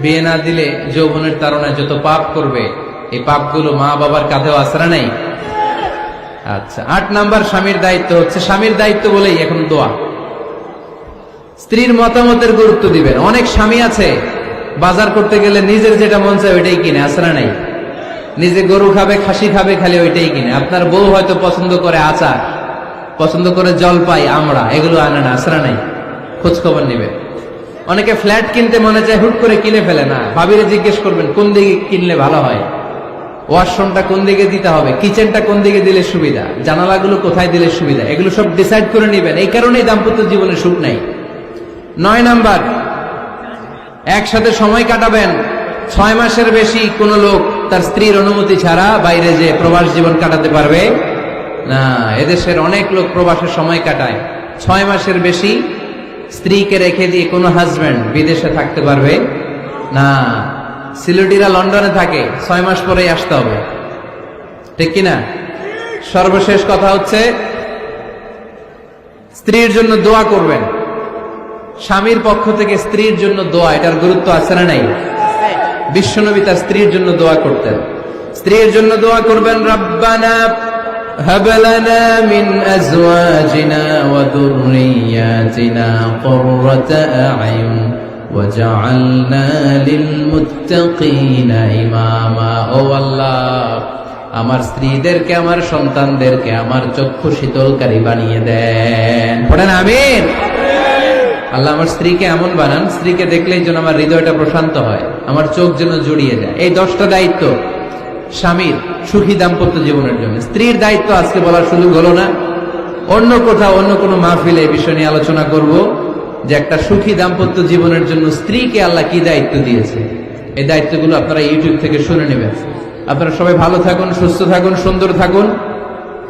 বিয়ে না দিলে যৌবনের তাড়নায় যত পাপ করবে, এই পাপগুলো মা বাবার কাঁধেও আছড়া নেই। আচ্ছা, 8 নাম্বার স্বামীর দায়িত্ব হচ্ছে, স্বামীর দায়িত্ব বলেই এখন দোয়া। স্ত্রীর মতামতের গুরুত্ব দিবেন। অনেক স্বামী আছে বাজার করতে গেলে নিজের যেটা মন চায় ওইটাই কিনে, আছড়া নাই। নিজে গরু খাবে, খাসি খাবে, খালি ওইটাই কিনে। আপনার বউ হয়তো পছন্দ করে আচার, পছন্দ করে জলপাই, আমড়া, এগুলো আনে না, আছড়া নাই। খোঁজ খবর নিবে। অনেকে ফ্ল্যাট কিনতে মনে চায়, হুট করে কিনে ফেলে না। ভাবিরে জিজ্ঞেস করবেন কোন দিকে কিনলে ভালো হয়, ওয়াশরুমটা কোন দিকে দিতে হবে, কিচেনটা কোন দিকে দিলে সুবিধা, জানালাগুলো কোথায় দিলে সুবিধা, এগুলো সব ডিসাইড করে নিবেন। এই কারণেই দাম্পত্য জীবনে সুখ নাই। 9 নাম্বার, একসাথে সময় কাটাবেন। 6 মাসের বেশি কোন লোক তার স্ত্রীর অনুমতি ছাড়া বাইরে যে প্রবাস জীবন কাটাতে পারবে না। এদেশের অনেক লোক প্রবাসে সময় কাটায়। 6 মাসের বেশি স্ত্রীকে রেখে দিয়ে কোনো হাজব্যান্ড বিদেশে থাকতে পারবে না। সিলেটিরা লন্ডনে থাকে, 6 মাস পরেই আসতে হবে, ঠিক কিনা? সর্বশেষ কথা হচ্ছে, স্ত্রীর জন্য দোয়া করবেন। স্বামীর পক্ষ থেকে স্ত্রীর জন্য দোয়া, এটার গুরুত্ব আছে না নাই? বিশ্বনবী তার স্ত্রীর জন্য দোয়া করতেন। স্ত্রীর জন্য দোয়া করবেন, রব্বানা হাব লানা মিন আজওয়াজিনা ওয়া যুররিয়াতিনা কুররাতা আ'য়ুন ওয়াজআলনা লিল মুত্তাকিনা ইমামা। ও আল্লাহ, আমার স্ত্রীদেরকে, আমার সন্তানদেরকে আমার চক্ষু শীতলকারী বানিয়ে দেন। পড়েন আমিন। আল্লাহ আমার স্ত্রীকে এমন বানান, স্ত্রীকে দেখলেই যেন আমার হৃদয়টা প্রশান্ত হয়, আমার চোখ যেন জুড়িয়ে যায়। এই 10টা দায়িত্ব স্বামীর সুখী দাম্পত্য জীবনের জন্য। স্ত্রীর দায়িত্ব আজকে বলার সুযোগ হলো না। অন্য কোথাও, অন্য কোনো মাহফিলে এই বিষয় নিয়ে আলোচনা করব, যে একটা সুখী দাম্পত্য জীবনের জন্য স্ত্রীকে আল্লাহ কি দায়িত্ব দিয়েছে। এই দায়িত্বগুলো আপনারা ইউটিউব থেকে শুনে নেবেন। আপনারা সবাই ভালো থাকুন, সুস্থ থাকুন, সুন্দর থাকুন।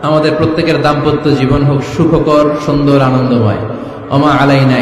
আমাদের প্রত্যেকের দাম্পত্য জীবন হোক সুখকর, সুন্দর, আনন্দময়। ওমা আলাইনা